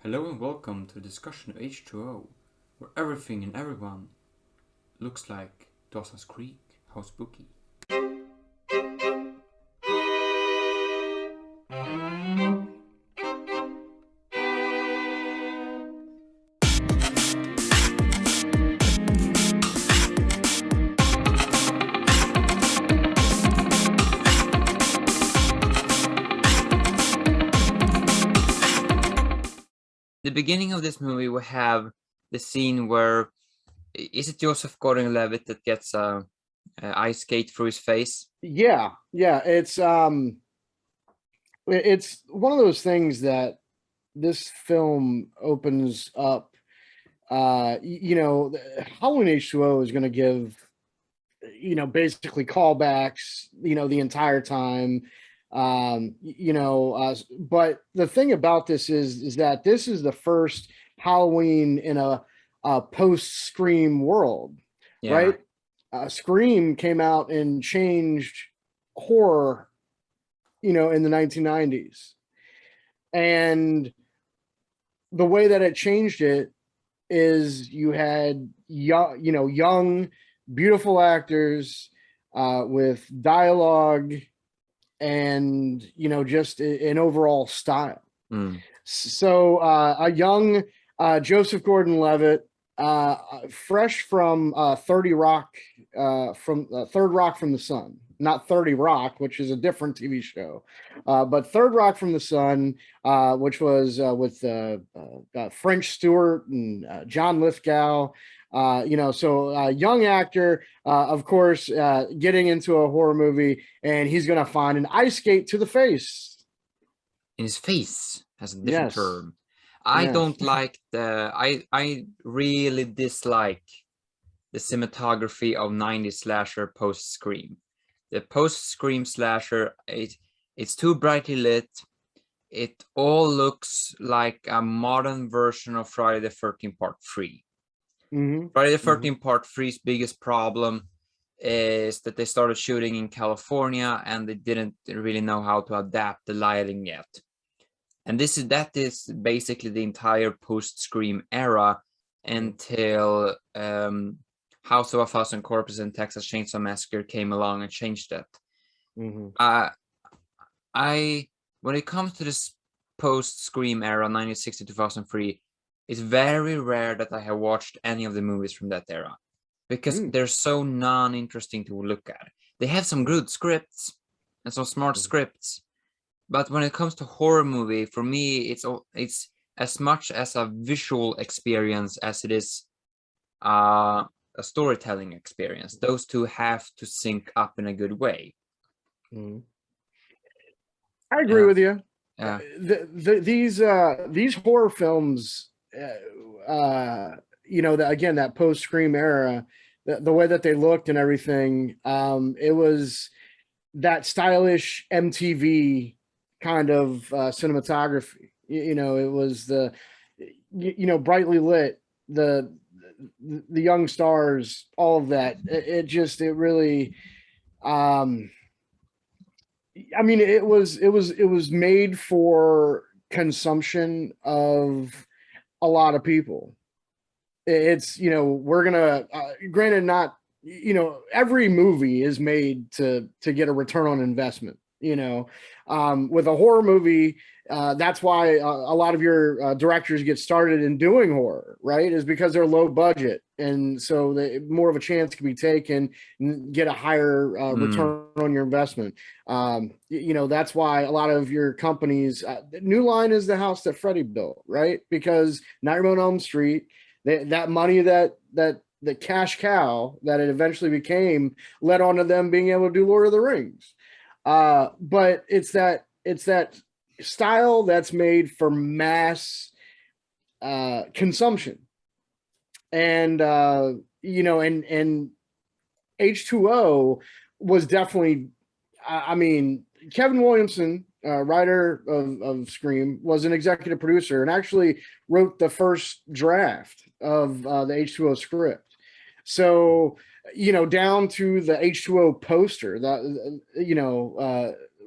Hello and welcome to the discussion of H20, where everything and everyone looks like Dawson's Creek. How spooky. The beginning of this movie, we have the scene where is it Joseph Gordon-Levitt that gets a ice skate through his face? Yeah, it's one of those things that this film opens up. Halloween H2O is going to give, basically callbacks, the entire time. But the thing about this is that this is the first Halloween in a post-Scream world, Yeah. right? Scream came out and changed horror, in the 1990s. And the way that it changed it is you had young, beautiful actors with dialogue and just an overall style. So a young Joseph Gordon-Levitt, fresh from 30 Rock, from Third Rock from the Sun, not 30 Rock, which is a different TV show, but Third Rock from the Sun, which was with French Stewart and John Lithgow. Young actor, of course, getting into a horror movie, and he's going to find an ice skate to the face. In his face has a different Yes. term. I don't like I really dislike the cinematography of 90s slasher post-Scream. The post-Scream slasher, it's too brightly lit. It all looks like a modern version of Friday the 13th Part 3. Friday the 13th Part 3's biggest problem is that they started shooting in California and they didn't really know how to adapt the lighting yet. And that is basically the entire post-Scream era until House of a Thousand Corpses and Texas Chainsaw Massacre came along and changed that. When it comes to this post-Scream era, 1960 2003, it's very rare that I have watched any of the movies from that era because they're so non-interesting to look at. They have some good scripts and some smart scripts, but when it comes to horror movie, for me, it's as much as a visual experience as it is a storytelling experience. Those two have to sync up in a good way. I agree with you. Yeah. These horror films, that post-Scream era, the way that they looked and everything, it was that stylish MTV kind of cinematography. It was the brightly lit, the young stars, all of that. It really, it was made for consumption of a lot of people. It's, we're gonna, granted, not, every movie is made to get a return on investment. With a horror movie, that's why a lot of your directors get started in doing horror, right? Is because they're low budget, and so more of a chance can be taken and get a higher return on your investment. That's why a lot of your companies, New Line is the house that Freddie built, right? Because Nightmare on Elm Street, that money, that the cash cow that it eventually became, led on to them being able to do Lord of the Rings. But it's that style that's made for mass consumption, and and H2O was definitely, Kevin Williamson, writer of Scream, was an executive producer and actually wrote the first draft of the H2O script. So, down to the H2O poster, that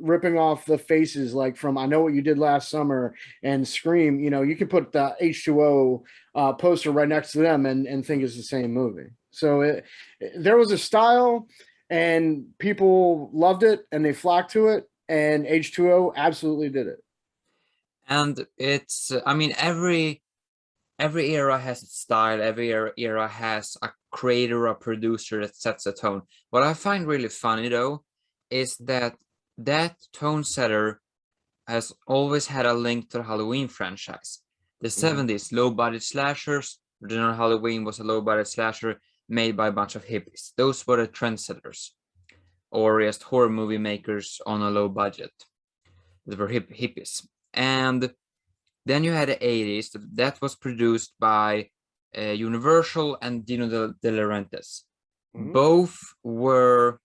ripping off the faces like from I Know What You Did Last Summer and Scream. You know, you can put the H2O poster right next to them and think it's the same movie. So there was a style, and people loved it, and they flocked to it, and H2O absolutely did it. And it's, I mean, every era has its style. Every era has a creator or producer that sets a tone. What I find really funny though is that tone setter has always had a link to the Halloween franchise. The 70s, low budget slashers. Original Halloween was a low budget slasher made by a bunch of hippies. Those were the trendsetters, or just horror movie makers on a low budget. They were hippies. And then you had the 80s that was produced by Universal and Dino De Laurentiis. Both were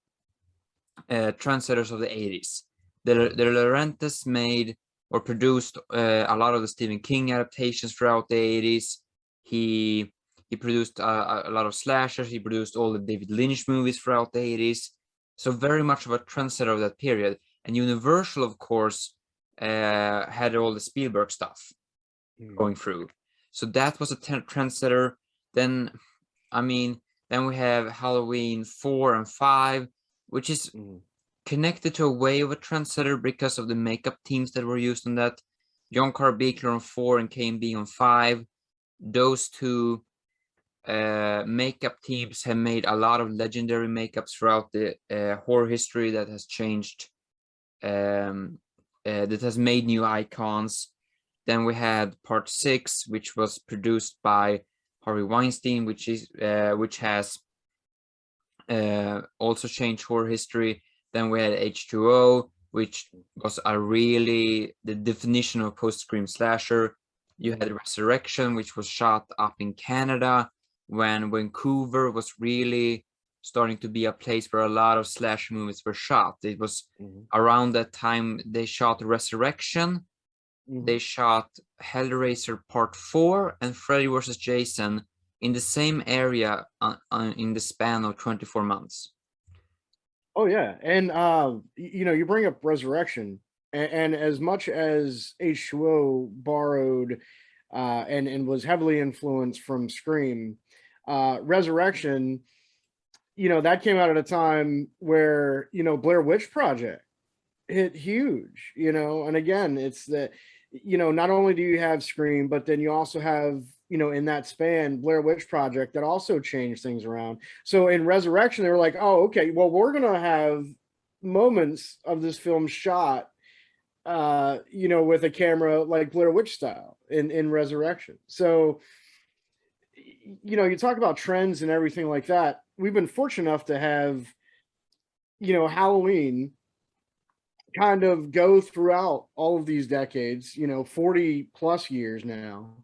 trendsetters of the 80s. De Laurentiis made or produced a lot of the Stephen King adaptations throughout the 80s. He produced a lot of slashers. He produced all the David Lynch movies throughout the 80s. So very much of a trendsetter of that period. And Universal, of course, had all the Spielberg stuff going through. So that was a trendsetter. Then, I mean, then we have Halloween 4 and 5, which is connected to a way of a trendsetter because of the makeup teams that were used on that. John Carbichler on 4 and KMB on 5. Those two makeup teams have made a lot of legendary makeups throughout the horror history that has changed, that has made new icons. Then we had part 6, which was produced by Harvey Weinstein, which has also changed horror history. Then we had H2O, which was the definition of post-scream slasher. You had Resurrection, which was shot up in Canada when Vancouver was really starting to be a place where a lot of slash movies were shot. It was around that time they shot Resurrection. They shot Hellraiser Part 4 and Freddy vs. Jason in the same area in the span of 24 months. Oh, yeah. And, you bring up Resurrection, and as much as H2O borrowed and was heavily influenced from Scream, Resurrection, that came out at a time where, Blair Witch Project hit huge, and again, it's that, not only do you have Scream, but then you also have, in that span, Blair Witch Project that also changed things around. So in Resurrection, they were like, oh, okay, well, we're going to have moments of this film shot, with a camera like Blair Witch style in Resurrection. So, you talk about trends and everything like that. We've been fortunate enough to have, Halloween kind of go throughout all of these decades, 40 plus years now.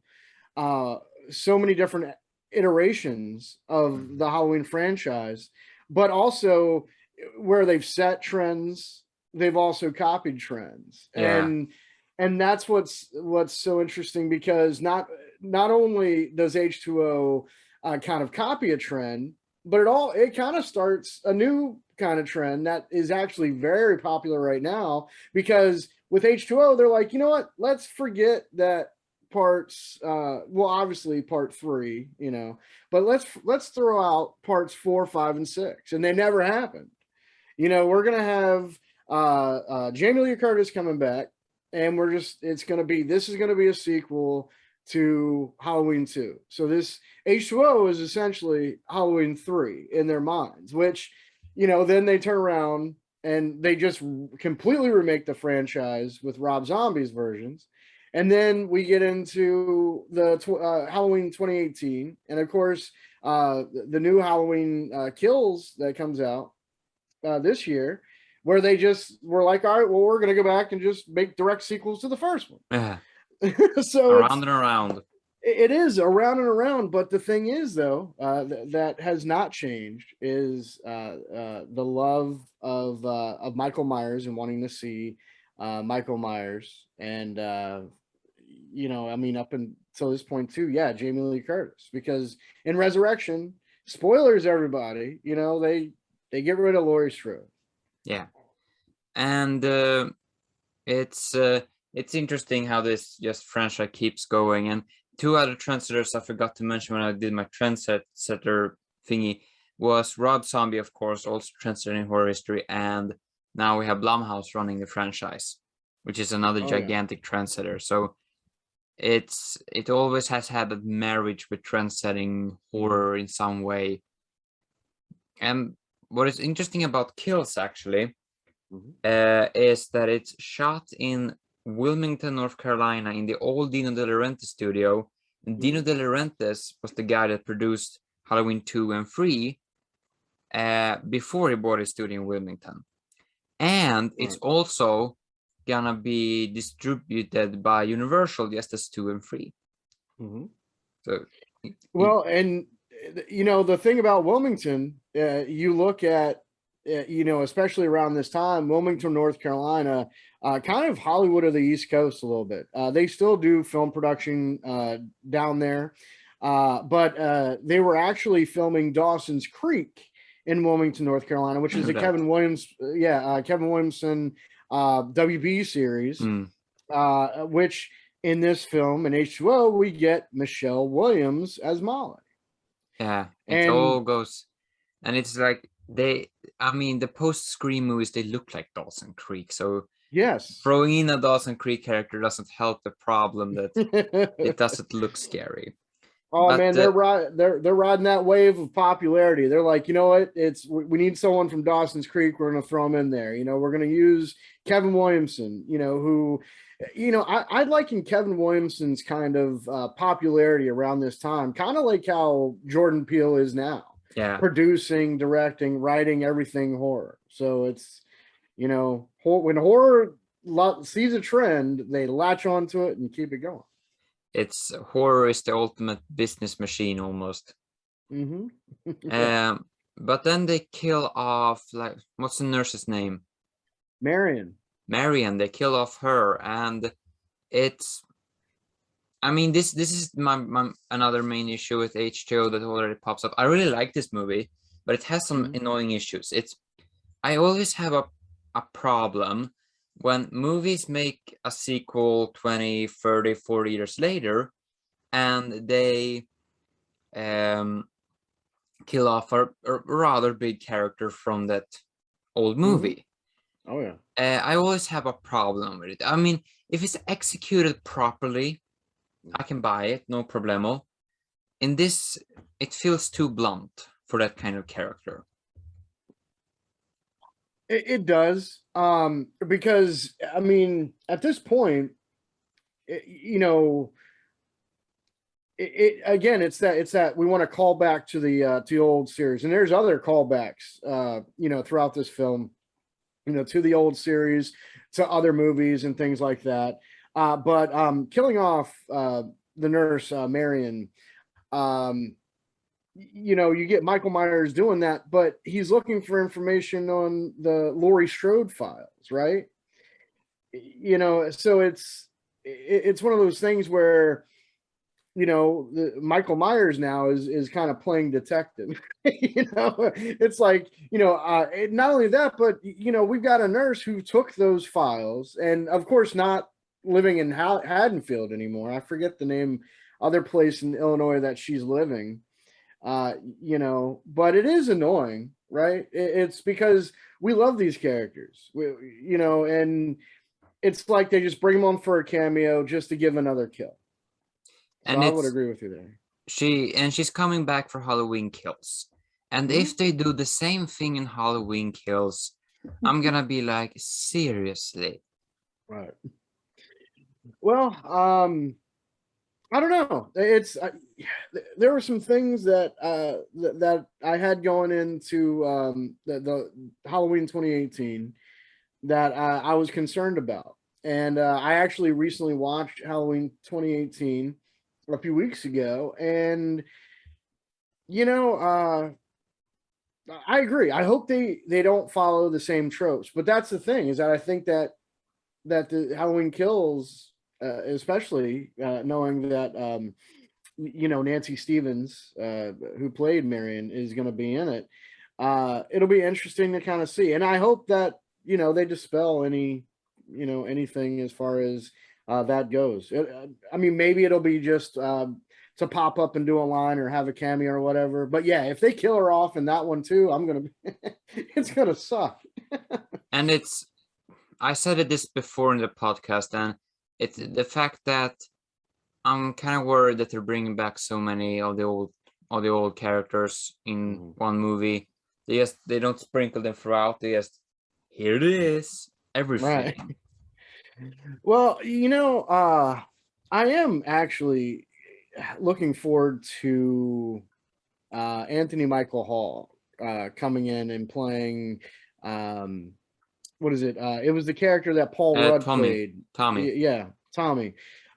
So many different iterations of the Halloween franchise, but also where they've set trends, they've also copied trends. Yeah. And that's what's so interesting, because not only does H2O kind of copy a trend, but it kind of starts a new kind of trend that is actually very popular right now, because with H2O, they're like, you know what, let's forget that parts, obviously part 3, but let's throw out parts 4, 5, and 6, and they never happened. We're gonna have Jamie Lee Curtis coming back, and this is gonna be a sequel to Halloween 2. So this H2O is essentially Halloween 3 in their minds, which, then they turn around and they just completely remake the franchise with Rob Zombie's versions. And then we get into the Halloween 2018. And of course, the new Halloween Kills that comes out this year, where they just were like, all right, well, we're going to go back and just make direct sequels to the first one. Yeah. So around and around. It is around and around. But the thing is, though, that has not changed is the love of Michael Myers and wanting to see Michael Myers. And, up until this point, too, yeah, Jamie Lee Curtis. Because in Resurrection, spoilers, everybody, they get rid of Laurie Strode. Yeah. and it's interesting how this just franchise keeps going. And two other trendsetters I forgot to mention when I did my trendsetter thingy was Rob Zombie, of course, also trendsetter in horror history, and now we have Blumhouse running the franchise, which is another gigantic trendsetter. So it always has had a marriage with trendsetting horror in some way. And what is interesting about Kills actually is that it's shot in Wilmington, North Carolina, in the old Dino De Laurentiis studio. And Dino De Laurentiis was the guy that produced Halloween 2 and 3 before he bought his studio in Wilmington. And it's also gonna be distributed by Universal just as 2 and 3. So, well, and you know, the thing about Wilmington, you look at, you know, especially around this time, Wilmington, North Carolina, kind of Hollywood of the East Coast a little bit. They still do film production down there, but they were actually filming Dawson's Creek in Wilmington, North Carolina, which is a Kevin Williamson WB series, which in this film in H2O we get Michelle Williams as Molly. Yeah, it all goes, and it's like the post-Scream movies, they look like Dawson Creek. So yes, throwing in a Dawson Creek character doesn't help the problem that it doesn't look scary. Oh, but, man, they're riding that wave of popularity. They're like, you know what? We need someone from Dawson's Creek. We're going to throw him in there. You know, we're going to use Kevin Williamson. You know, who, you know, I liken Kevin Williamson's kind of popularity around this time, kind of like how Jordan Peele is now. Yeah, producing, directing, writing everything horror. So it's, you know, when horror sees a trend, they latch onto it and keep it going. It's horror is the ultimate business machine almost. But then they kill off, like, what's the nurse's name? Marion. They kill off her, and it's, I mean, this is my another main issue with H2O that already pops up. I really like this movie, but it has some annoying issues. I always have a problem when movies make a sequel 20, 30, 40 years later, and they kill off a rather big character from that old movie. Oh yeah. I always have a problem with it. I mean, if it's executed properly, I can buy it, no problemo. In this, it feels too blunt for that kind of character. It does, because I mean, at this point, you know, again, it's that we want to call back to the old series, and there's other callbacks, you know, throughout this film, you know, to the old series, to other movies and things like that. But killing off the nurse Marion, you know, you get Michael Myers doing that, but he's looking for information on the Laurie Strode files, right? You know, so it's one of those things where, you know, Michael Myers now is kind of playing detective. You know, it's like, you know, not only that, but, you know, we've got a nurse who took those files, and of course not living in Haddonfield anymore. I forget the name, other place in Illinois that she's living. You know, but it is annoying, right? It's because we love these characters, you know, and it's like they just bring them on for a cameo just to give another kill. So and I would agree with you there. She's coming back for Halloween Kills, and if they do the same thing in Halloween Kills, I'm gonna be like, seriously, right? Well, I don't know. It's there were some things that that I had going into the Halloween 2018 that I was concerned about, and I actually recently watched Halloween 2018 a few weeks ago, and you know, I agree. I hope they don't follow the same tropes, but that's the thing, is that I think that the Halloween Kills, especially knowing that you know, Nancy Stevens, who played Marion, is going to be in it. It'll be interesting to kind of see, and I hope that, they dispel any, anything as far as that goes. I mean, maybe it'll be just to pop up and do a line or have a cameo or whatever. But yeah, if they kill her off in that one too, it's gonna suck. And I said it this before in the podcast, and it's the fact that I'm kind of worried that they're bringing back so many of the old characters in one movie. They don't sprinkle them throughout. They just, here it is, everything. Right. Well, I am actually looking forward to Anthony Michael Hall coming in and playing. What is it? It was the character that Paul Rudd played. Tommy. Yeah, Tommy.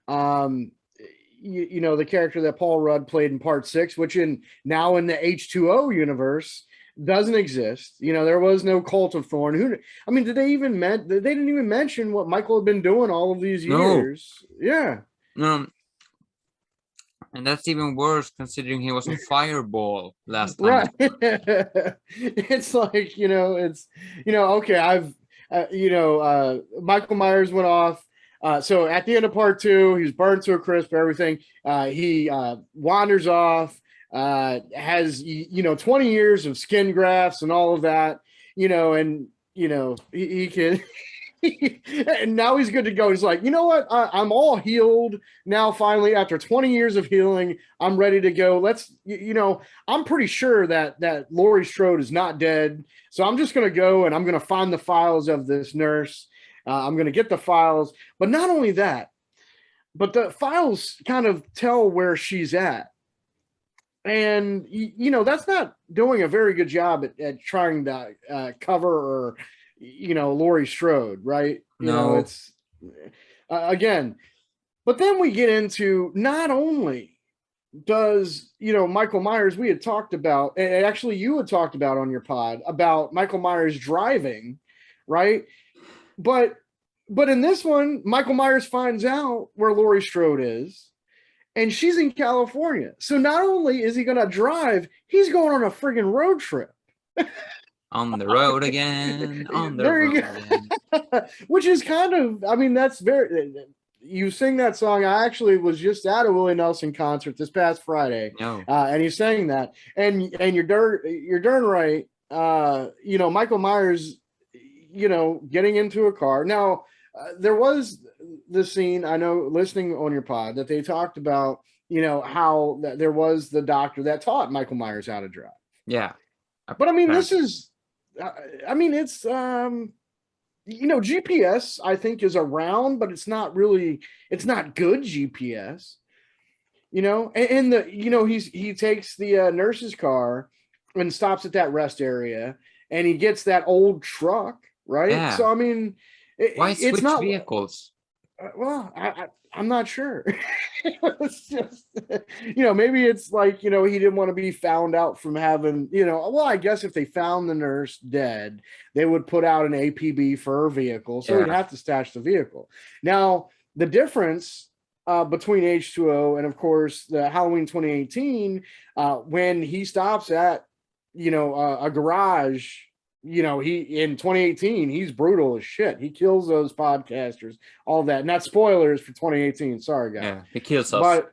The character that Paul Rudd played in Part 6, which now in the H20 universe doesn't exist. There was no Cult of Thorn. Did they didn't even mention what Michael had been doing all of these years. No. Yeah. And that's even worse considering he was a fireball last time. Right. It's like, okay, I've Michael Myers went off. So at the end of Part 2, he's burned to a crisp, everything. He wanders off, has 20 years of skin grafts and all of that, and he can and now he's good to go. He's like, you know what? I'm all healed now. Finally, after 20 years of healing, I'm ready to go. Let's, I'm pretty sure that Laurie Strode is not dead. So I'm just going to go and I'm going to find the files of this nurse. I'm going to get the files, but not only that, but the files kind of tell where she's at. And, that's not doing a very good job at trying to cover or, Laurie Strode, right? No. It's again, but then we get into not only does, Michael Myers, we had talked about, and actually you had talked about on your pod about Michael Myers driving, right? But in this one, Michael Myers finds out where Laurie Strode is, and she's in California. So not only is he going to drive, he's going on a friggin' road trip. On the road again, on the road again. Which is kind of, that's very, you sing that song. I actually was just at a Willie Nelson concert this past Friday. No. And he's saying that. And you're darn right. Michael Myers, getting into a car. Now, there was the scene, I know, listening on your pod, that they talked about, how there was the doctor that taught Michael Myers how to drive. Yeah. But this is, it's, GPS, I think, is around, but it's not good GPS, and he takes the nurse's car and stops at that rest area, and he gets that old truck, right? Yeah. So, why switch it's not vehicles? Well, I'm not sure. It's just, maybe it's like, he didn't want to be found out from having, well, I guess if they found the nurse dead, they would put out an APB for her vehicle. So he'd have to stash the vehicle. Now, the difference between H20 and, of course, the Halloween 2018, when he stops at, a garage, he in 2018, he's brutal as shit. He kills those podcasters, all that. Not spoilers for 2018. Sorry, guys. Yeah, he kills us. But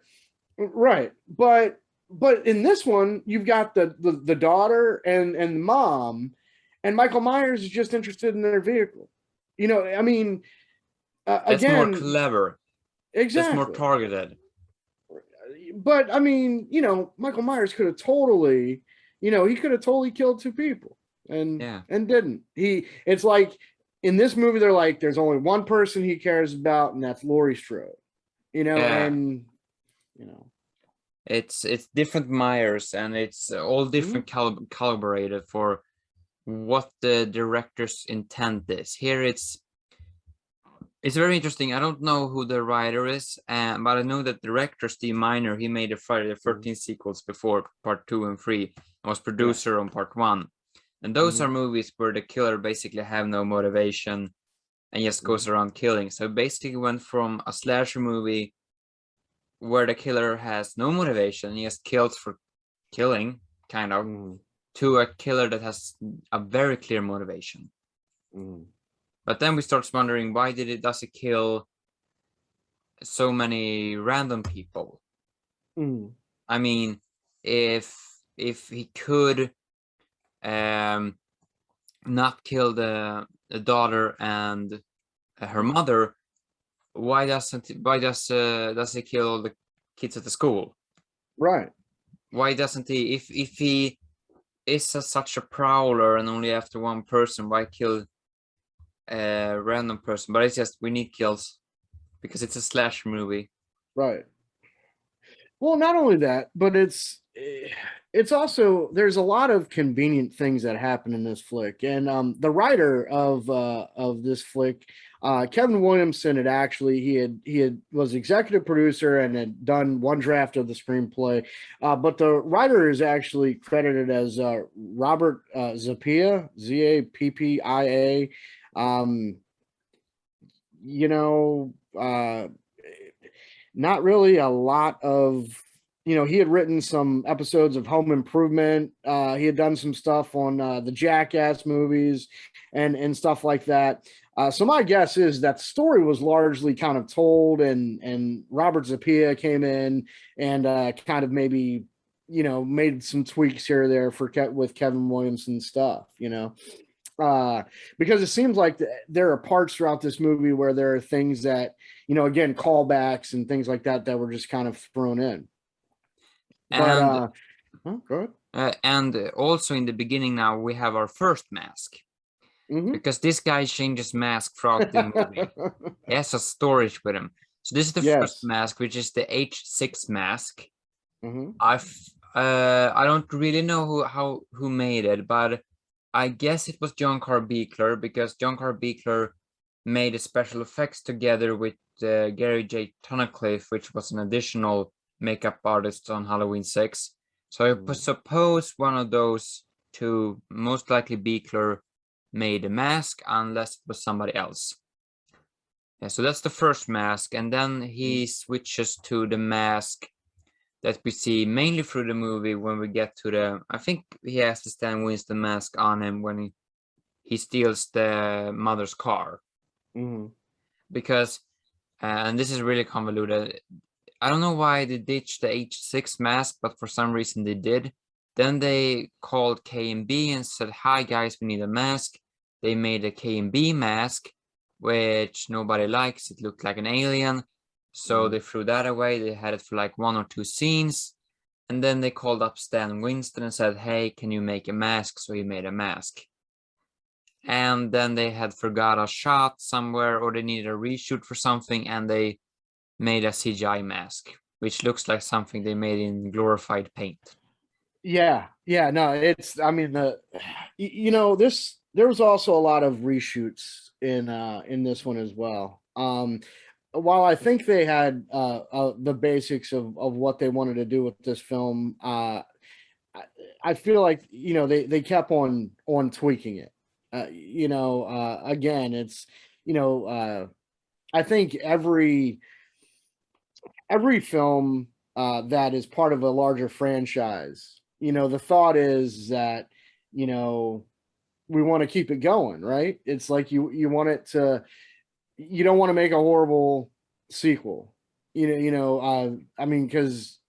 right, but in this one, you've got the daughter and the mom, and Michael Myers is just interested in their vehicle. That's again, more clever. Exactly. That's more targeted. But Michael Myers could have totally, he could have totally killed two people. And didn't. It's like in this movie, they're like, there's only one person he cares about, and that's Laurie Strode. And it's different Myers, and it's all different calibrated for what the director's intent is. Here it's very interesting. I don't know who the writer is, but I know that director Steve Miner, he made the Friday the 13th sequels before Part 2 and 3, and was producer on Part 1. And those are movies where the killer basically have no motivation and just goes around killing. So basically went from a slasher movie where the killer has no motivation, he just kills for killing, kind of, to a killer that has a very clear motivation. But then we start wondering, why does it kill so many random people? I mean, if he could not kill the daughter and her mother, why does he kill all the kids at the school? Right. Why doesn't he, if he is such a prowler and only after one person, why kill a random person? But it's just, we need kills because it's a slasher movie. Right. Well, not only that, but it's also, there's a lot of convenient things that happen in this flick, and the writer of this flick, Kevin Williamson, he was executive producer and had done one draft of the screenplay, but the writer is actually credited as Robert Zappia, Zappia. You know, not really a lot of, he had written some episodes of Home Improvement. He had done some stuff on the Jackass movies and stuff like that. So my guess is that the story was largely kind of told, and Robert Zappia came in and kind of maybe, made some tweaks here or there with Kevin Williamson stuff, because it seems like there are parts throughout this movie where there are things that, again, callbacks and things like that were just kind of thrown in. And go ahead. And also in the beginning now we have our first mask, because this guy changes mask throughout the movie. He has a storage with him. So this is the first mask, which is the H6 mask. I don't really know who made it, but I guess it was John Carl Buechler, because John Carl Buechler made the special effects together with Gary J. Tunnicliffe, which was an additional makeup artist on Halloween 6. So I suppose one of those two, most likely Buechler, made a mask, unless it was somebody else. Yeah, so that's the first mask, and then he switches to the mask that we see mainly through the movie when we get to I think he has the Stan Winston mask on him when he steals the mother's car. Because, and this is really convoluted, I don't know why they ditched the H6 mask, but for some reason they did. Then they called K&B and said, "Hi guys, we need a mask." They made a K&B mask, which nobody likes. It looked like an alien. So they threw that away. They had it for like 1 or 2 scenes. And then they called up Stan Winston and said, "Hey, can you make a mask?" So he made a mask. And then they had forgot a shot somewhere, or they needed a reshoot for something, and they made a CGI mask, which looks like something they made in glorified paint. No, it's, I mean, there was also a lot of reshoots in this one as well. While I think they had the basics of what they wanted to do with this film, I feel like, they kept on tweaking it. Again, it's, I think every film that is part of a larger franchise, the thought is that, we want to keep it going, right? It's like you want it to, you don't want to make a horrible sequel, I mean, because,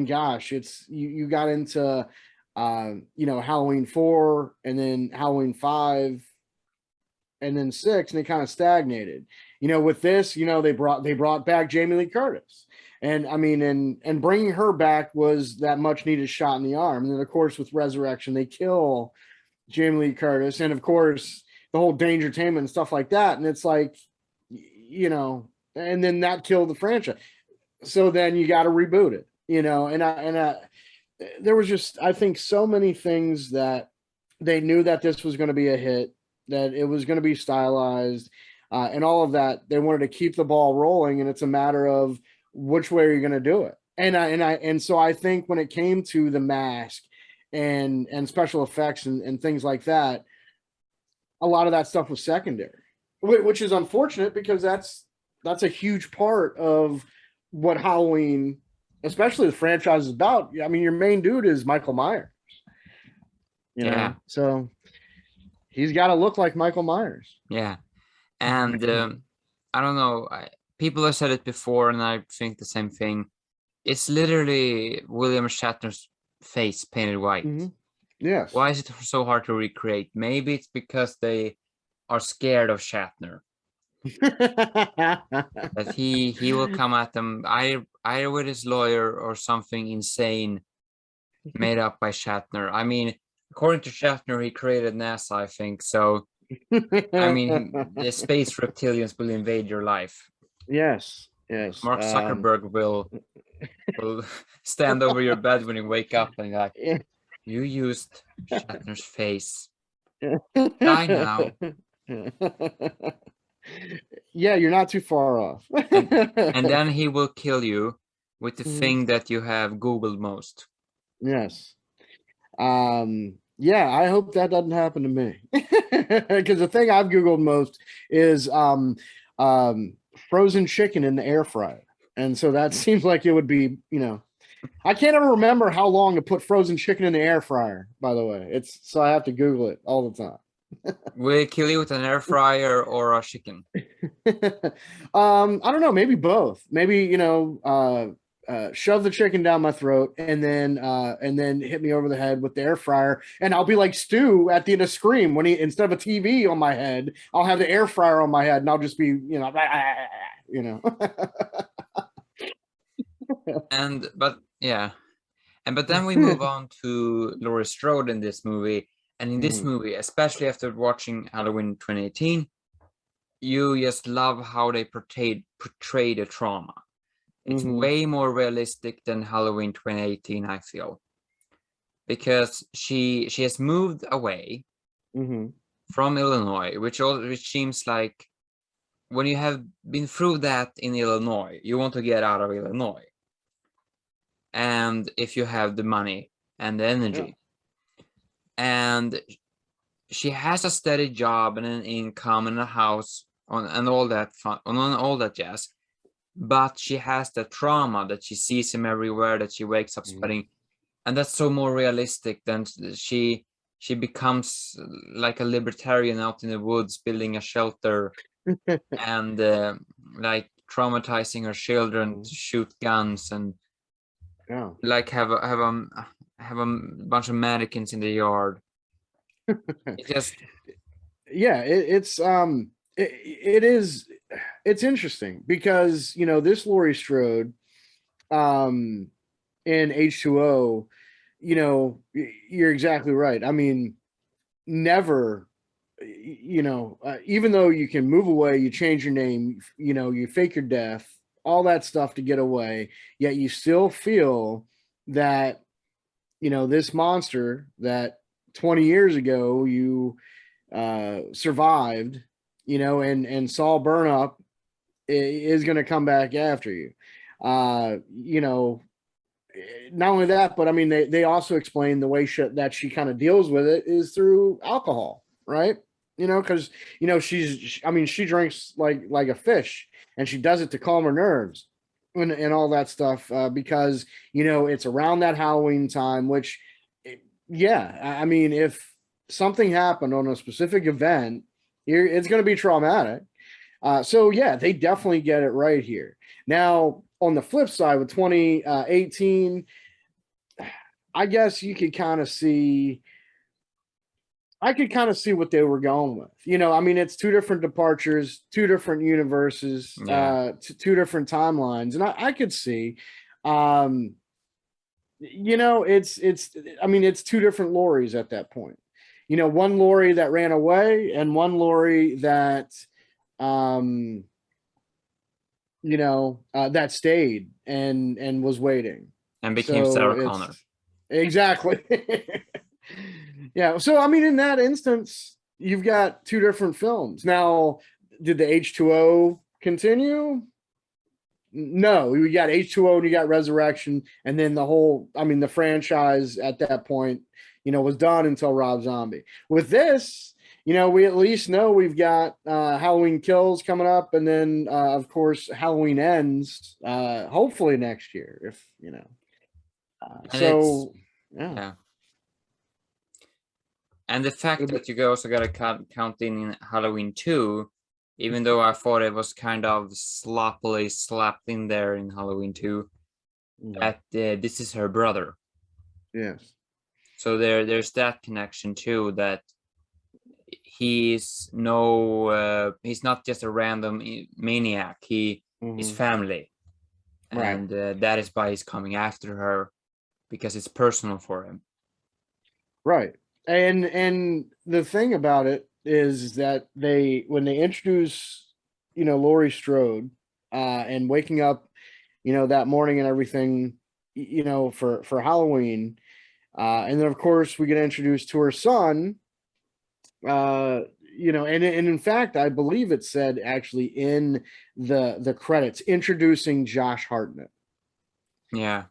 gosh, it's, you got into Halloween 4 and then Halloween 5 and then 6, and they kind of stagnated. With this, they brought back Jamie Lee Curtis, and I mean, and bringing her back was that much needed shot in the arm. And then of course with Resurrection, they kill Jamie Lee Curtis, and of course the whole Dangertainment and stuff like that. And it's like, and then that killed the franchise. So then you got to reboot it, and there was just, I think, so many things that they knew that this was going to be a hit, that it was going to be stylized, and all of that. They wanted to keep the ball rolling, and it's a matter of which way are you going to do it. And so I think when it came to the mask and special effects and things like that, a lot of that stuff was secondary, which is unfortunate, because that's a huge part of what Halloween, especially the franchise, is about. I mean, your main dude is Michael Myers, so he's got to look like Michael Myers. Yeah. And I don't know, people have said it before, and I think the same thing. It's literally William Shatner's face painted white. Yes. Why is it so hard to recreate? Maybe it's because they are scared of Shatner. That he will come at them either with his lawyer or something insane made up by Shatner. I mean, according to Shatner, he created NASA, I think. So, I mean, the space reptilians will invade your life. Yes. Mark Zuckerberg will stand over your bed when you wake up and like, you used Shatner's face. Die now. Yeah, you're not too far off. And then he will kill you with the thing that you have Googled most. Yes. Yeah, I hope that doesn't happen to me. Because the thing I've Googled most is frozen chicken in the air fryer. And so that seems like it would be, I can't ever remember how long to put frozen chicken in the air fryer, by the way. So I have to Google it all the time. Will it kill you with an air fryer or a chicken? I don't know, maybe both. Maybe, shove the chicken down my throat and then hit me over the head with the air fryer, and I'll be like Stu at the end of Scream when instead of a TV on my head, I'll have the air fryer on my head, and I'll just be, But then we move on to Laurie Strode in this movie, and in this movie, especially after watching Halloween 2018, you just love how they portray the trauma. It's way more realistic than Halloween 2018, I feel, because she has moved away from Illinois, which seems like when you have been through that in Illinois, you want to get out of Illinois. And if you have the money and the energy, and she has a steady job and an income and a house and all that fun, on all that jazz, but she has the trauma that she sees him everywhere, that she wakes up sweating, and that's so more realistic than she becomes like a libertarian out in the woods building a shelter and like traumatizing her children to shoot guns and like have a bunch of mannequins in the yard. It just it's interesting because this Laurie Strode in H20, you're exactly right. I mean, never, even though you can move away, you change your name, you fake your death, all that stuff to get away, yet you still feel that this monster that 20 years ago you survived, and saw burn up, is going to come back after you. Not only that, but I mean, they also explain the way that she kind of deals with it is through alcohol, right? Because she drinks like a fish, and she does it to calm her nerves and all that stuff, because it's around that Halloween time, which, I mean, if something happened on a specific event, it's going to be traumatic. So they definitely get it right here. Now, on the flip side, with 2018, I guess you could kind of see. I could kind of see what they were going with. I mean, it's two different departures, two different universes, two different timelines, and I could see. It's two different Lauries at that point. One Laurie that ran away and one Laurie that that stayed and was waiting and became Sarah Connor. Exactly. So I mean, in that instance, you've got two different films. Now, did the H20 continue? No, we got H20 and you got Resurrection, and then the franchise at that point, was done until Rob Zombie. With this, we at least know we've got Halloween Kills coming up, and then of course Halloween Ends, hopefully next year, if And the fact that you also got to count in Halloween 2, even though I thought it was kind of sloppily slapped in there in Halloween 2, that this is her brother. Yes. So there's that connection too, that he's not just a random maniac. He is family, and that is why he's coming after her, because it's personal for him. Right. And the thing about it is that when they introduce, Laurie Strode, and waking up, that morning and everything, for Halloween, and then of course we get introduced to her son, and in fact, I believe it said actually in the credits, introducing Josh Hartnett. Yeah.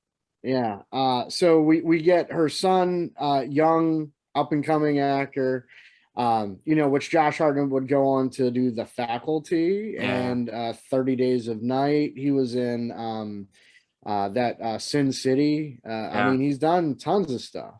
Yeah. So we get her son, young, up and coming actor, which Josh Hartnett would go on to do The Faculty and 30 Days of Night. He was in that Sin City. I mean, he's done tons of stuff,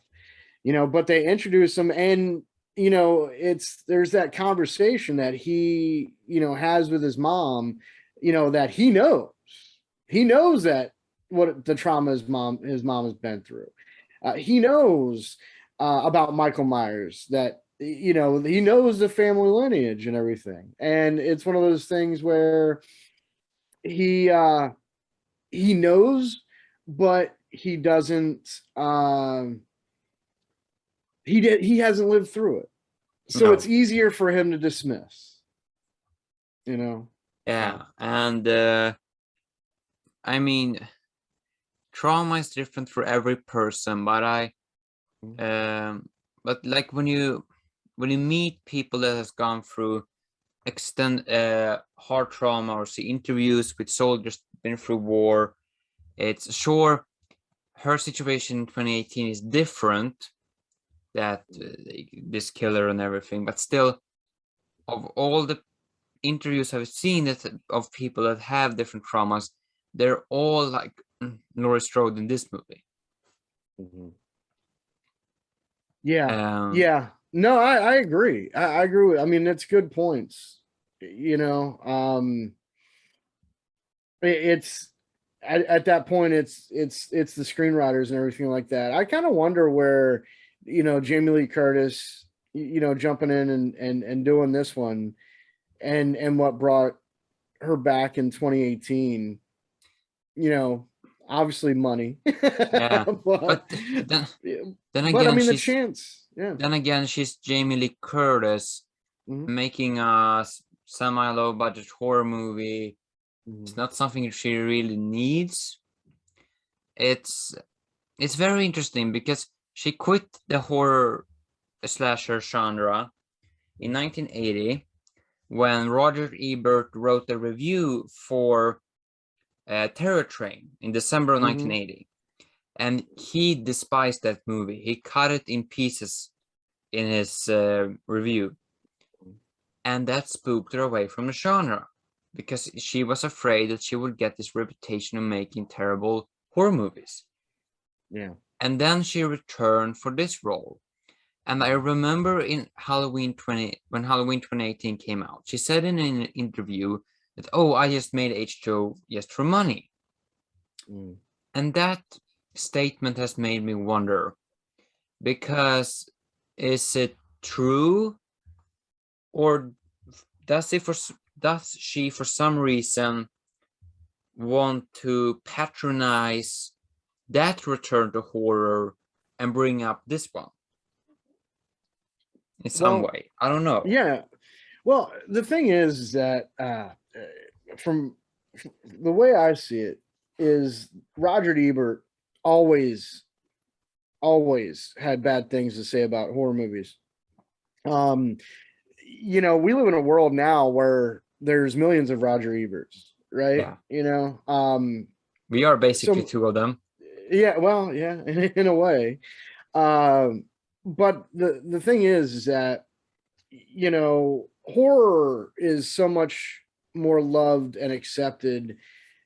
but they introduce him, and there's that conversation that he has with his mom, that he knows that what the trauma his mom has been through. He knows about Michael Myers, that he knows the family lineage and everything, and it's one of those things where he knows, but he doesn't. He hasn't lived through it, so it's easier for him to dismiss. Yeah, and I mean, trauma is different for every person, but but like when you meet people that has gone through hard trauma, or see interviews with soldiers been through war, it's sure her situation in 2018 is different, that this killer and everything, but still, of all the interviews I've seen of people that have different traumas, they're all like Laurie Strode in this movie. Yeah. No, I agree. I agree with. I mean, that's good points. It's at that point, it's the screenwriters and everything like that. I kind of wonder where, Jamie Lee Curtis, jumping in and doing this one, and what brought her back in 2018. Obviously money. Yeah, but then again, I mean, the chance. Yeah. Then again, she's Jamie Lee Curtis making a semi-low budget horror movie. It's not something she really needs. It's very interesting because she quit the horror slasher genre in 1980 when Roger Ebert wrote a review for Terror Train in December of 1980. And he despised that movie. He cut it in pieces in his review. And that spooked her away from the genre, because she was afraid that she would get this reputation of making terrible horror movies. Yeah. And then she returned for this role. And I remember when Halloween 2018 came out, she said in an interview that, I just made H2O just for money. And that statement has made me wonder, because is it true, or does she for some reason want to patronize that return to horror and bring up this one in some way? I don't know. Yeah. Well, the thing is that from the way I see it is Roger Ebert always had bad things to say about horror movies. We live in a world now where there's millions of Roger Eberts, right? Yeah. We are basically two of them. Yeah, well, yeah, in a way. But the thing is that, horror is so much more loved and accepted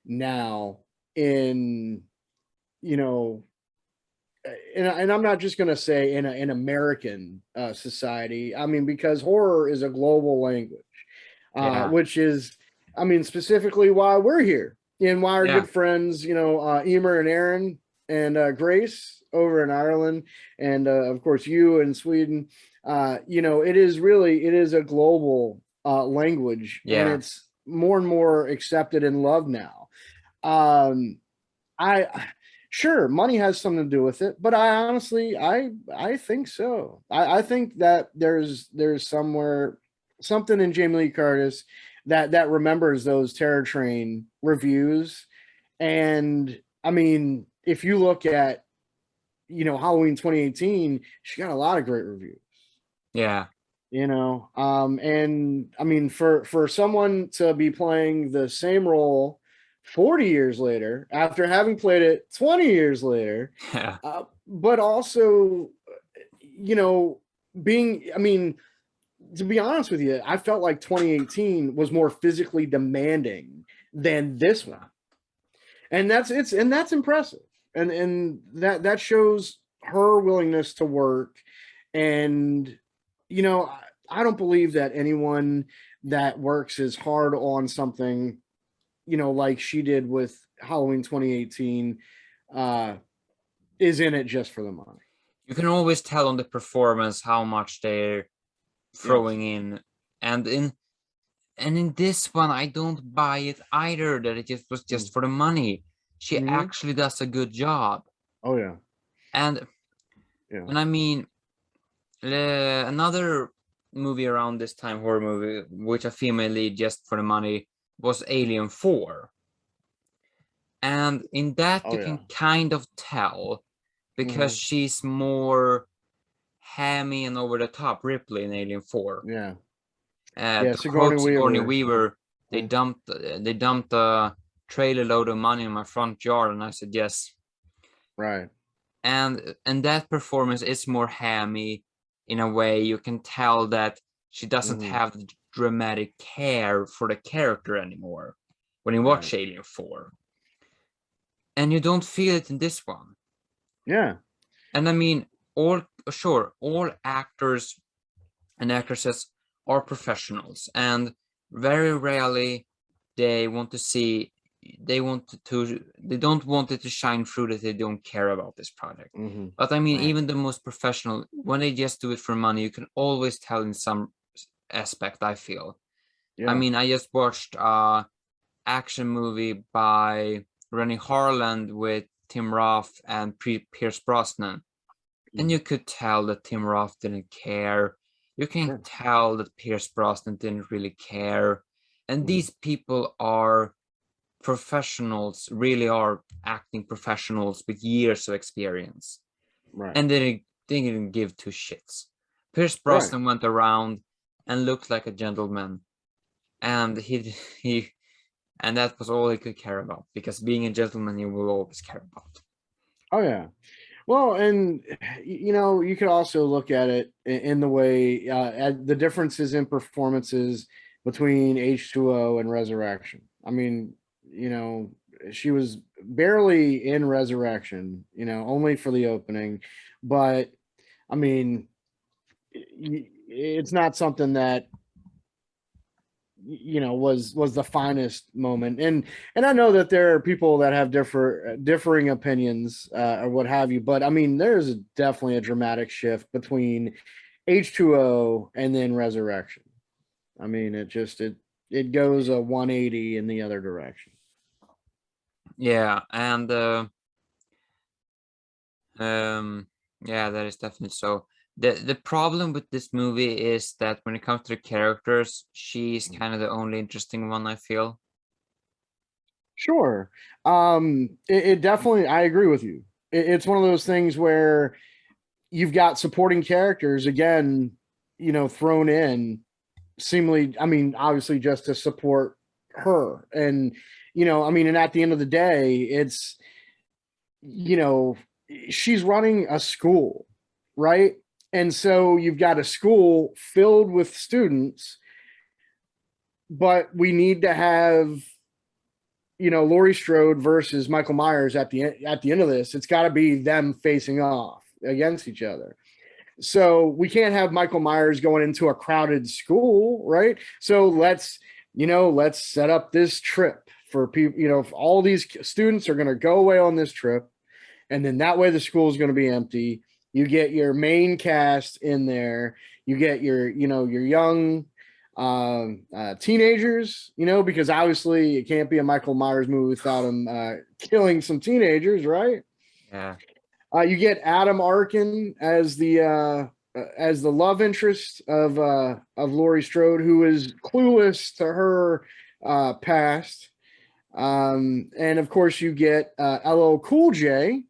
now in, and I'm not just going to say in an American society. I mean, because horror is a global language. Yeah. which is, I mean, specifically why we're here and why our Yeah. good friends, Emer and Aaron and Grace over in Ireland, and of course you in Sweden. It is a global language, and Yeah. it's more and more accepted and loved now. Um, I sure money has something to do with it, but I honestly I think so. I think that there's something in Jamie Lee Curtis that remembers those Terror Train reviews. And I mean, if you look at Halloween 2018, she got a lot of great reviews. Yeah. And I mean, for someone to be playing the same role 40 years later after having played it 20 years later, Yeah. but also being, I mean, to be honest with you, I felt like 2018 was more physically demanding than this one, and that's impressive, and that shows her willingness to work. And I don't believe that anyone that works as hard on something, like she did with Halloween 2018, uh, is in it just for the money. You can always tell on the performance how much they're throwing Yes. in. And in this one, I don't buy it either that it was just for the money. She Mm-hmm. actually does a good job. Oh yeah. And Yeah. I mean, another movie around this time, horror movie, which a female lead just for the money, was Alien 4. And in that Oh you yeah. can kind of tell, because she's more hammy and over the top. Ripley in Alien 4. Yeah. To quote Sigourney Weaver, they Yeah. dumped a trailer load of money in my front yard, and I said yes. Right. And that performance is more hammy in a way. You can tell that she doesn't have the dramatic care for the character anymore when you watch Alien 4. And you don't feel it in this one. Yeah. And I mean, all actors and actresses are professionals, and very rarely they don't want it to shine through that they don't care about this project. But I mean, even the most professional, when they just do it for money, you can always tell in some aspect, I feel. I mean, I just watched a action movie by Rennie Harland with Tim Roth and Pierce Brosnan, and you could tell that Tim Roth didn't care. You can tell that Pierce Brosnan didn't really care. And these people are professionals, really are acting professionals with years of experience. Right. And they didn't give two shits. Pierce Brosnan went around and looked like a gentleman. And and that was all he could care about, because being a gentleman you will always care about. Oh yeah. Well, and you could also look at it in the way the differences in performances between H20 and Resurrection. I mean, she was barely in Resurrection, only for the opening, but I mean, it's not something that was the finest moment. And I know that there are people that have differing opinions or what have you, but I mean, there's definitely a dramatic shift between H20 and then Resurrection. I mean, it goes a 180 in the other direction. Yeah. And yeah, that is definitely so. The problem with this movie is that when it comes to the characters, she's kind of the only interesting one, I feel. Sure. It definitely, I agree with you. It's one of those things where you've got supporting characters again, thrown in seemingly, I mean, obviously just to support her. And, I mean, and at the end of the day, it's, she's running a school, right? And so you've got a school filled with students, but we need to have, Laurie Strode versus Michael Myers at the end of this. It's got to be them facing off against each other. So we can't have Michael Myers going into a crowded school, right? So let's set up this trip for people. All these students are going to go away on this trip, and then that way the school is going to be empty. You get your main cast in there. You get your young teenagers, because obviously it can't be a Michael Myers movie without him killing some teenagers, right? Yeah. You get Adam Arkin as the love interest of Laurie Strode, who is clueless to her past. And of course, you get LL Cool J,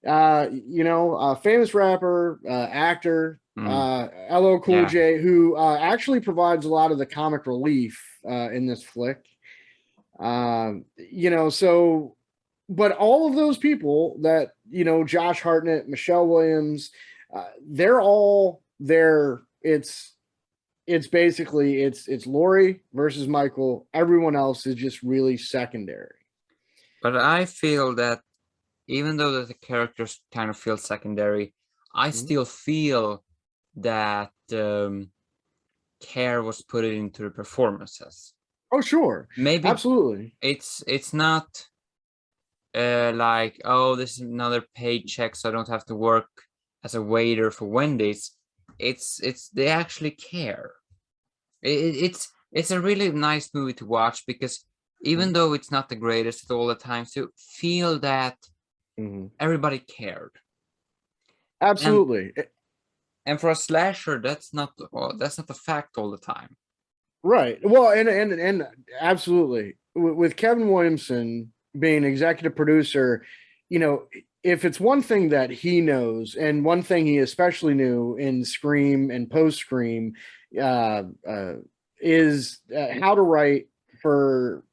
famous rapper, actor, LL Cool Yeah. J, who actually provides a lot of the comic relief in this flick. So, but all of those people that, Josh Hartnett, Michelle Williams, they're all there. It's basically it's Laurie versus Michael. Everyone else is just really secondary. But I feel that even though that the characters kind of feel secondary, I still feel that care was put into the performances. Oh, sure. Maybe Absolutely. it's not like, oh, this is another paycheck, so I don't have to work as a waiter for Wendy's. It's they actually care. It's a really nice movie to watch, because even though it's not the greatest at all the times, you feel that everybody cared. Absolutely. And for a slasher, that's not a fact all the time. Right. Well, and absolutely, with Kevin Williamson being executive producer, if it's one thing that he knows, and one thing he especially knew in Scream and post Scream, is how to write for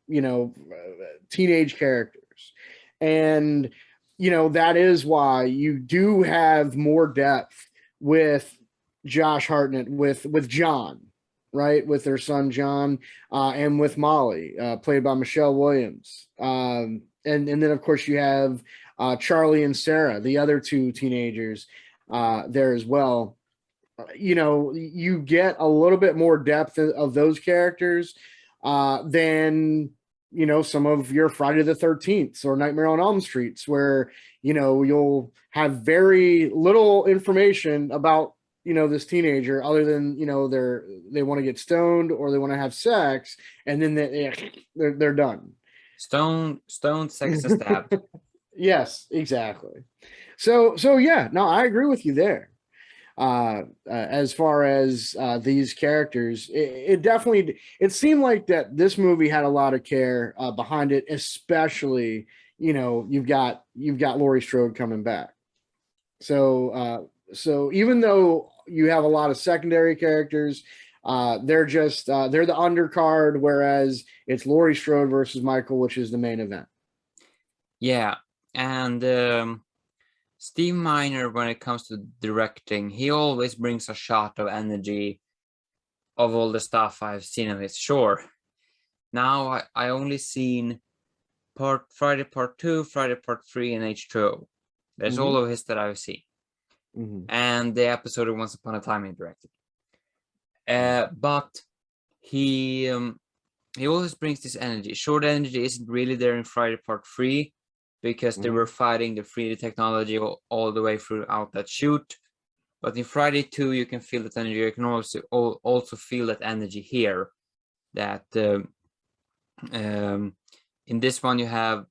teenage characters, and that is why you do have more depth with Josh Hartnett, with John, right, with their son John, and with Molly, played by Michelle Williams, and then of course you have Charlie and Sarah, the other two teenagers, there as well. You get a little bit more depth of those characters than some of your Friday the 13th or Nightmare on Elm Streets, where you'll have very little information about this teenager, other than they want to get stoned or they want to have sex, and then they're done. Stone, sex, and stab. Yes, exactly. So yeah, no, I agree with you there. As far as these characters, it definitely, it seemed like that this movie had a lot of care behind it, especially you've got Laurie Strode coming back. So even though you have a lot of secondary characters, they're just they're the undercard, whereas it's Laurie Strode versus Michael, which is the main event. Yeah, and Steve Miner, when it comes to directing, he always brings a shot of energy of all the stuff I've seen of his. Sure, now I only seen Friday Part 2, Friday Part 3, and H20. That's all of his that I've seen. And the episode of Once Upon a Time he directed. But he always brings this energy. Sure, the energy isn't really there in Friday Part 3, because they were fighting the 3D technology all the way throughout that shoot. But in Friday 2, you can feel that energy. You can also feel that energy here. That in this one you have,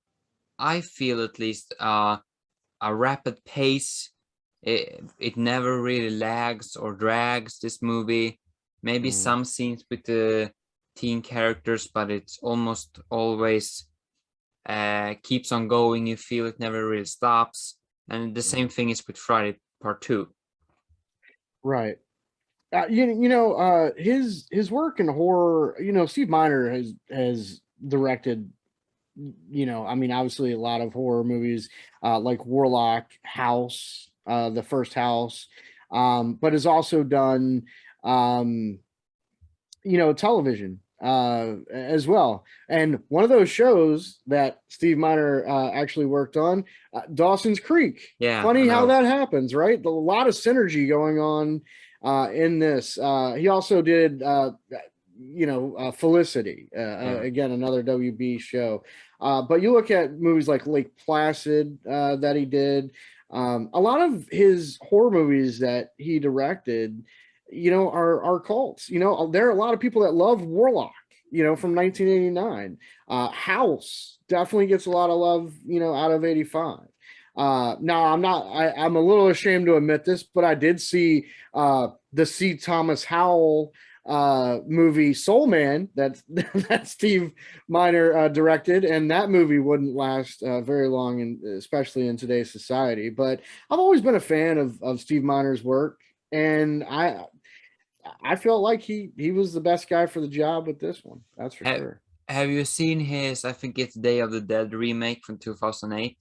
I feel at least, a rapid pace. It never really lags or drags, this movie. Maybe some scenes with the teen characters, but it's almost always keeps on going. You feel it never really stops. And the same thing is with Friday Part 2. Right. His work in horror, Steve Miner has directed, obviously a lot of horror movies, like Warlock, House, the first House, but has also done, television. as well. And one of those shows that Steve Miner actually worked on, Dawson's Creek. Yeah, I Funny how know. that happens, right? A lot of synergy going on in this. He also did, Felicity, again, another WB show. But you look at movies like Lake Placid that he did. A lot of his horror movies that he directed, are cults. There are a lot of people that love Warlock, from 1989. House definitely gets a lot of love, out of 85. Now I'm a little ashamed to admit this, but I did see the C. Thomas Howell movie Soul Man that Steve Miner directed, and that movie wouldn't last very long, and especially in today's society. But I've always been a fan of Steve Miner's work, and I felt like he was the best guy for the job with this one. That's for sure. Have you seen his, I think it's Day of the Dead remake from 2008?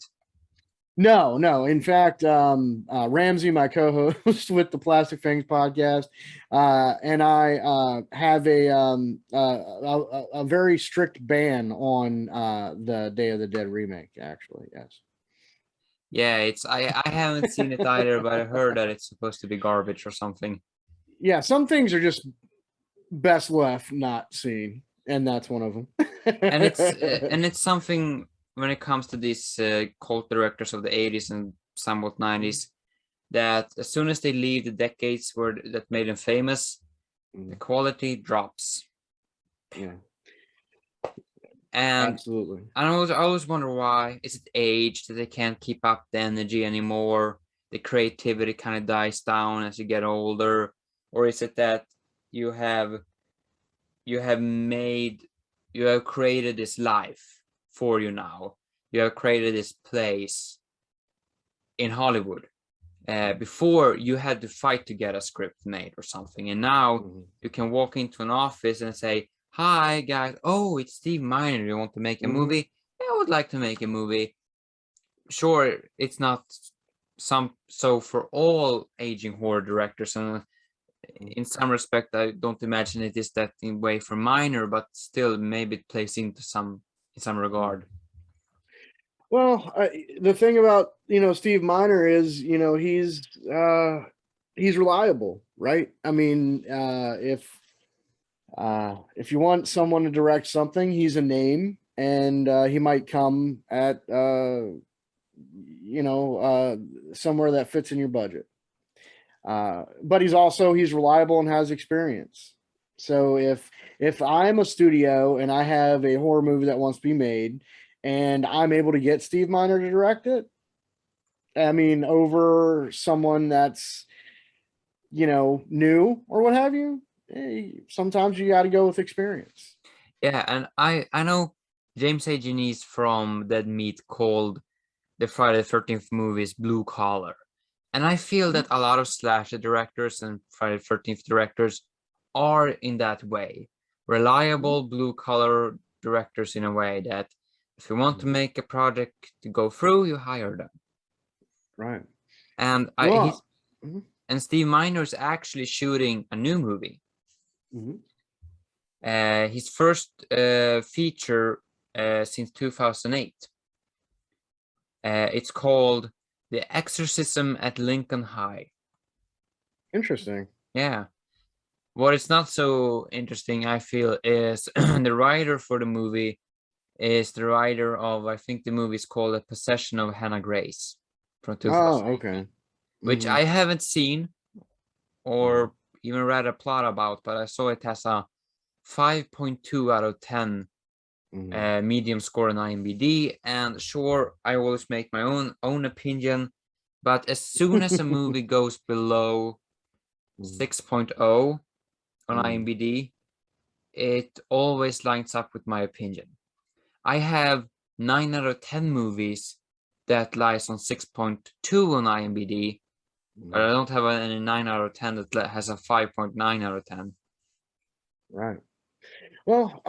No. In fact, Ramsey, my co-host with the Plastic Fangs podcast, and I have a very strict ban on the Day of the Dead remake. Actually, yes. Yeah, I haven't seen it either, but I heard that it's supposed to be garbage or something. Yeah, some things are just best left not seen, and that's one of them. And it's something when it comes to these cult directors of the 80s and somewhat 90s, that as soon as they leave the decades that made them famous, the quality drops. Yeah. And absolutely. I always wonder why. Is it age that they can't keep up the energy anymore? The creativity kind of dies down as you get older, or is it that you have created this life for you now? You have created this place in Hollywood. Before you had to fight to get a script made or something, and now you can walk into an office and say, "Hi guys, oh, it's Steve Miner. You want to make a movie? Yeah, I would like to make a movie." Sure, it's not so for all aging horror directors, and in some respect, I don't imagine it is that in way for Miner, but still, maybe it plays into in some regard. Well, the thing about Steve Miner is he's reliable, right? I mean, if you want someone to direct something, he's a name, and he might come at somewhere that fits in your budget. But he's reliable and has experience. So if I'm a studio and I have a horror movie that wants to be made, and I'm able to get Steve Miner to direct it, I mean, over someone that's new or what have you, sometimes you got to go with experience. Yeah, and I know James A. Genies from Dead Meat called the Friday the 13th movies blue collar. And I feel that a lot of slasher directors and Friday the 13th directors are in that way. Reliable blue collar directors in a way that if you want to make a project to go through, you hire them. Right. And and Steve Miner's actually shooting a new movie. His first feature since 2008. It's called The Exorcism at Lincoln High. Interesting. Yeah. What is not so interesting, I feel, is the writer for the movie is the writer of, I think the movie is called A Possession of Hannah Grace from 2000. Oh, okay. Which I haven't seen or even read a plot about, but I saw it has a 5.2 out of 10 medium score on IMDb. And sure, I always make my own opinion, but as soon as a movie goes below 6.0 on IMDb, it always lines up with my opinion. I have 9 out of 10 movies that lies on 6.2 on IMDb, but I don't have any 9 out of 10 that has a 5.9 out of 10. Right. Well,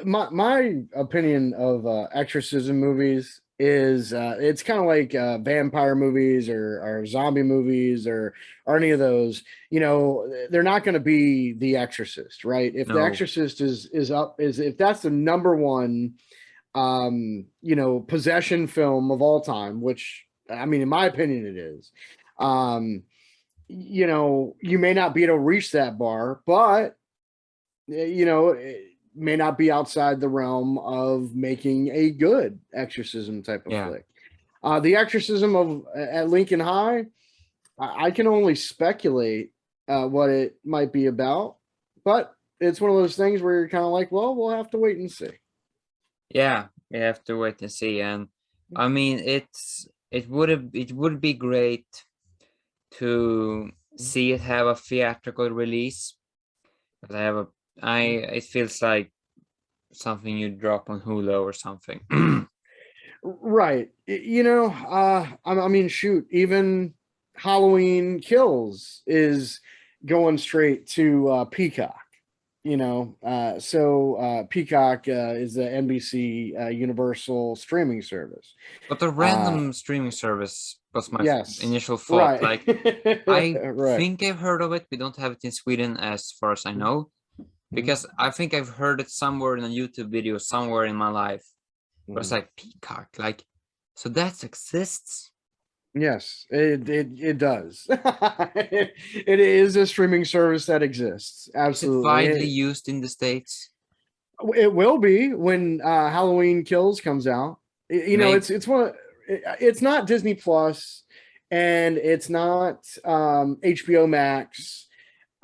my opinion of exorcism movies is it's kind of like vampire movies or zombie movies or any of those. You know, they're not going to be The Exorcist, right? If The No. Exorcist is if that's the number one you know, possession film of all time, which I mean, in my opinion, it is. Um, you know, you may not be able to reach that bar, but you know, it may not be outside the realm of making a good exorcism type of Yeah. flick. The Exorcism of at Lincoln High, I can only speculate what it might be about, but it's one of those things where you're kind of like, well, we'll have to wait and see. Yeah, we have to wait and see. And I mean, it would be great to see it have a theatrical release. But it feels like something you drop on Hulu or something. Right. You know, I mean, shoot, even Halloween Kills is going straight to Peacock. You know, Peacock is the NBC Universal streaming service. But the Uh, random streaming service was my yes, initial thought. right, Like, I right. think I've heard of it. We don't have it in Sweden, as far as I know, because I think I've heard it somewhere in a YouTube video somewhere in my life. But it's like Peacock, like, so that exists. Yes, it does. It is a streaming service that exists. Is it widely Absolutely. used in the States? It will be when Halloween Kills comes out. You know, Maybe. it's one. It's not Disney Plus, and it's not HBO Max.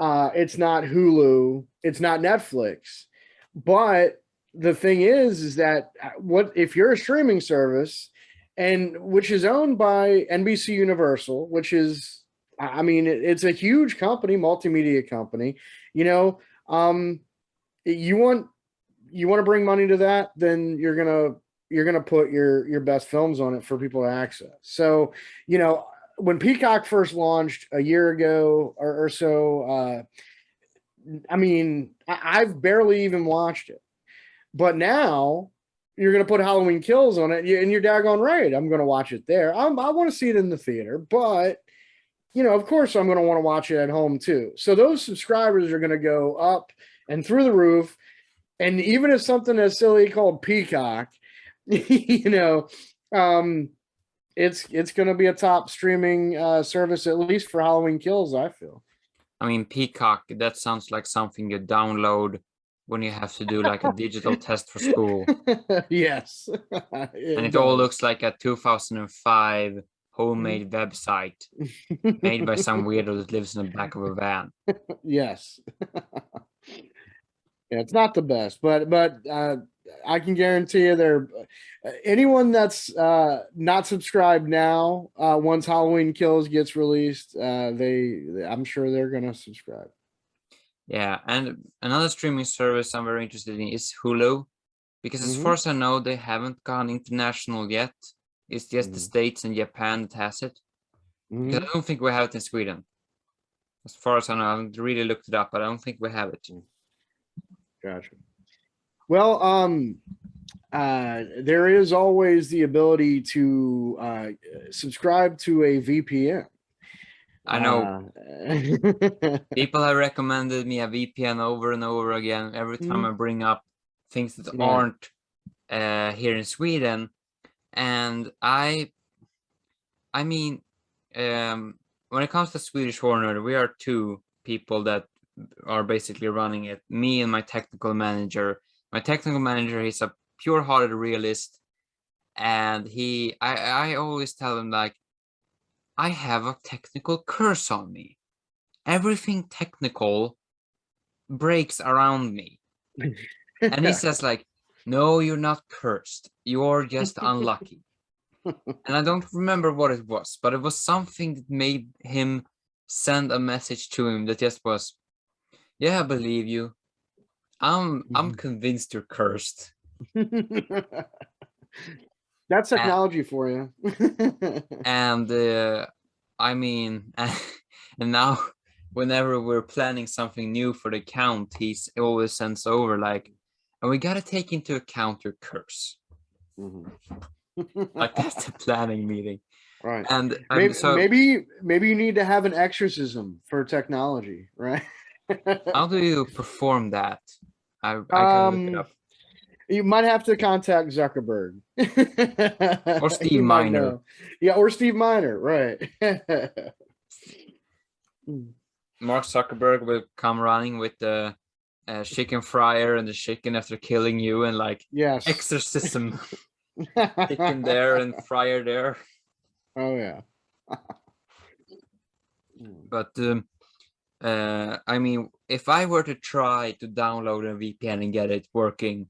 It's not Hulu. It's not Netflix. But the thing is that what if you're a streaming service, and which is owned by NBC Universal, which is, I mean, it's a huge company, multimedia company. You know, you want to bring money to that, then you're gonna put your best films on it for people to access. So, you know, when Peacock first launched a year ago or so, I mean, I've barely even watched it, but now you're gonna put Halloween Kills on it, and you're daggone right. I'm gonna watch it there. I want to see it in the theater, but you know, of course, I'm gonna want to watch it at home too. So those subscribers are gonna go up and through the roof. And even if something as silly called Peacock, you know, it's going to be a top streaming service, at least for Halloween Kills, I feel. I mean, Peacock, that sounds like something you download when you have to do like a digital test for school. Yes, And it it all does. looks like a 2005 homemade website made by some weirdo that lives in the back of a van. Yes. Yeah, it's not the best, but I can guarantee you there. Anyone that's not subscribed now, once Halloween Kills gets released, I'm sure they're gonna subscribe. Yeah, and another streaming service I'm very interested in is Hulu, because as far as I know, they haven't gone international yet. It's just the States and Japan that has it. Because I don't think we have it in Sweden. As far as I know, I haven't really looked it up, but I don't think we have it. Gotcha. Well, there is always the ability to subscribe to a VPN. I know people have recommended me a VPN over and over again every time I bring up things that aren't here in Sweden. And I mean, when it comes to Swedish Horror, we are two people that are basically running it. Me and my technical manager. My technical manager, he's a pure-hearted realist, and I always tell him, like, I have a technical curse on me. Everything technical breaks around me. And he says, like, no, you're not cursed. You're just unlucky. And I don't remember what it was, but it was something that made him send a message to him that just was, yeah, I believe you. I'm convinced you're cursed. That's technology for you. And I mean, and now whenever we're planning something new for the account, he's always sends over like, and we gotta take into account your curse. Like that's the planning meeting. Right. And Maybe so maybe you need to have an exorcism for technology, right? how do you perform that? I can look it um, up. you might have to contact Zuckerberg. Or Steve He might Miner. know. Yeah, or Steve Miner, right. Mark Zuckerberg will come running with the chicken fryer and the chicken after killing you, and like Yes. exorcism chicken there and fryer there. Oh yeah. But I mean, if I were to try to download a VPN and get it working,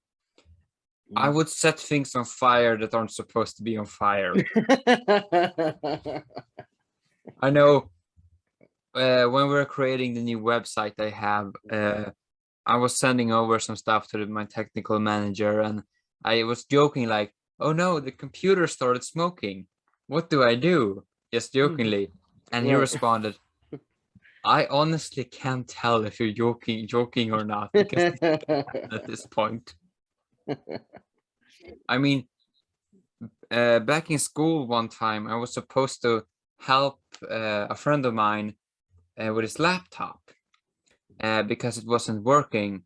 I would set things on fire that aren't supposed to be on fire. I know when we were creating the new website I have, I was sending over some stuff to my technical manager, and I was joking like, "Oh no, the computer started smoking. What do I do?" Just jokingly, and he Right. responded, "I honestly can't tell if you're joking or not because at this point, I mean, back in school one time, I was supposed to help a friend of mine with his laptop because it wasn't working.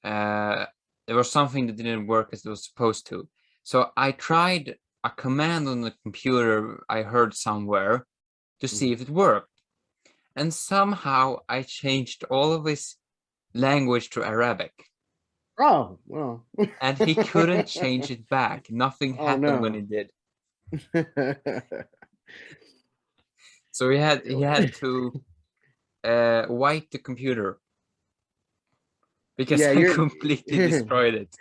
There was something that didn't work as it was supposed to. So I tried a command on the computer I heard somewhere to see if it worked. And somehow I changed all of his language to Arabic. Oh, well. And he couldn't change it back. Nothing Oh happened when no. he did. So he had to wipe the computer because Yeah, I you're completely destroyed it.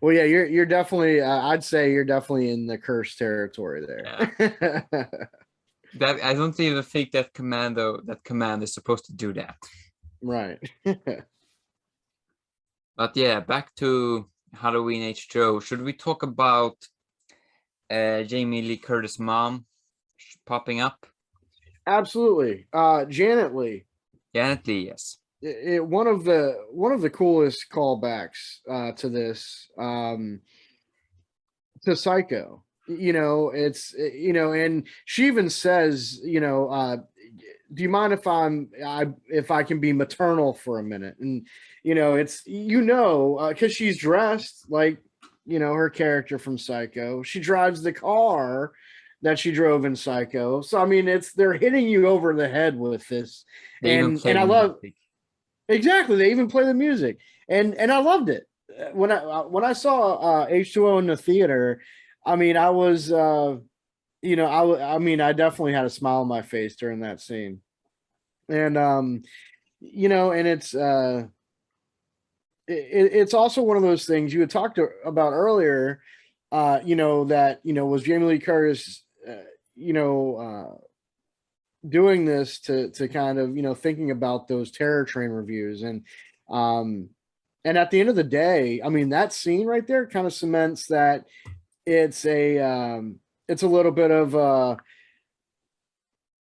well, yeah, you're definitely I'd say you're definitely in the cursed territory Yeah. there. That I don't even think that command is supposed to do that. Right. But yeah, back to Halloween H2O. Should we talk about Jamie Lee Curtis' mom popping up? Absolutely. Janet Lee. Janet Lee, yes. One of the coolest callbacks to this to Psycho. And she even says, do you mind if I can be maternal for a minute? And it's because she's dressed like her character from Psycho. She drives the car that she drove in Psycho. So I mean, they're hitting you over the head with this, They even and play I the love music. exactly. They even play the music, and I loved it when I saw H2O in the theater. I mean, I was I mean, I definitely had a smile on my face during that scene. And and it's also one of those things you had talked about earlier, that was Jamie Lee Curtis you know doing this to kind of thinking about those Terror Train reviews. And at the end of the day, I mean, that scene right there kind of cements that it's a little bit of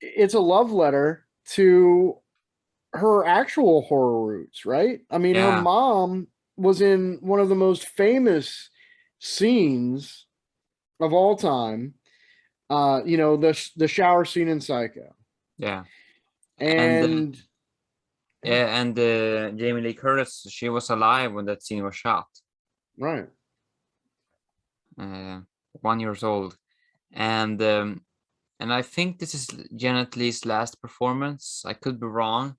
it's a love letter to her actual horror roots, right? I mean, her Yeah, mom was in one of the most famous scenes of all time. The shower scene in Psycho. yeah. And And Jamie Lee Curtis, she was alive when that scene was shot. right. 1 years old. And I think this is Janet Leigh's last performance. I could be wrong.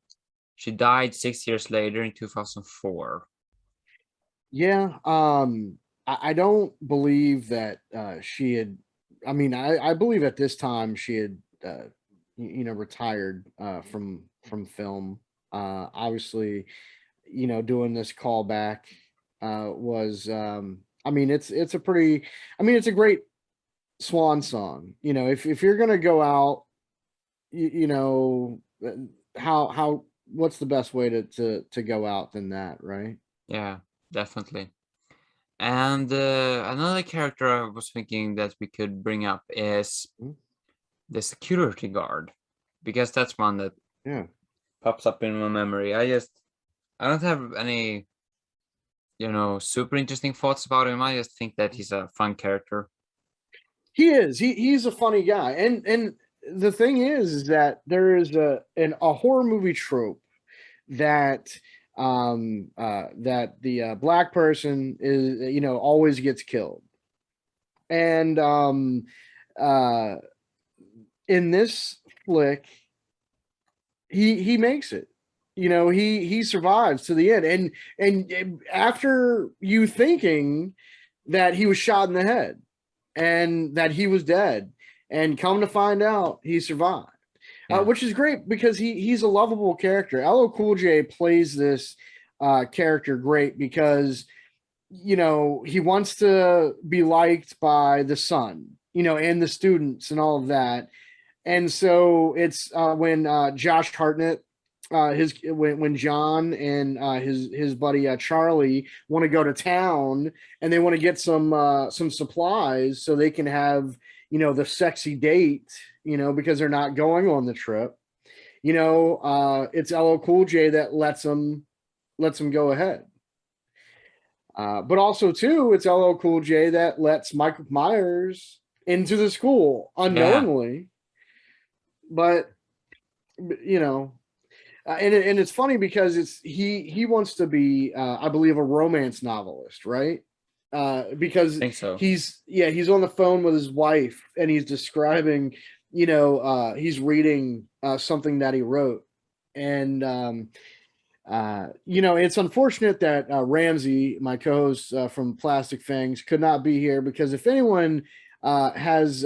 She died 6 years later in 2004. Yeah. I don't believe that she had. I mean, I believe at this time she had, retired from film. Obviously, doing this callback was. I mean, it's a pretty. I mean, it's a great swan song. If you're gonna go out, how what's the best way to go out than that, right? Yeah, definitely. And another character I was thinking that we could bring up is Mhm. the security guard, because that's one that Yeah. pops up in my memory. I don't have any, super interesting thoughts about him. I just think that he's a fun character. He is. He's a funny guy. And the thing is that there is a horror movie trope that that the black person is, always gets killed. And uh in this flick, he makes it. He survives to the end. And after you thinking that he was shot in the head and that he was dead, and come to find out he survived. Yeah. Which is great because he's a lovable character. LL Cool J plays this character great because he wants to be liked by the son, and the students and all of that. And so it's when Josh Hartnett, when John and his buddy Charlie want to go to town, and they want to get some supplies so they can have the sexy date, because they're not going on the trip. It's LL Cool J that lets them go ahead. But also too, it's LL Cool J that lets Michael Myers into the school unknowingly. But and it's funny because he wants to be I believe a romance novelist, right? Because I think so. he's on the phone with his wife and he's describing, he's reading something that he wrote. And it's unfortunate that Ramsey, my co-host from Plastic Fangs, could not be here, because if anyone has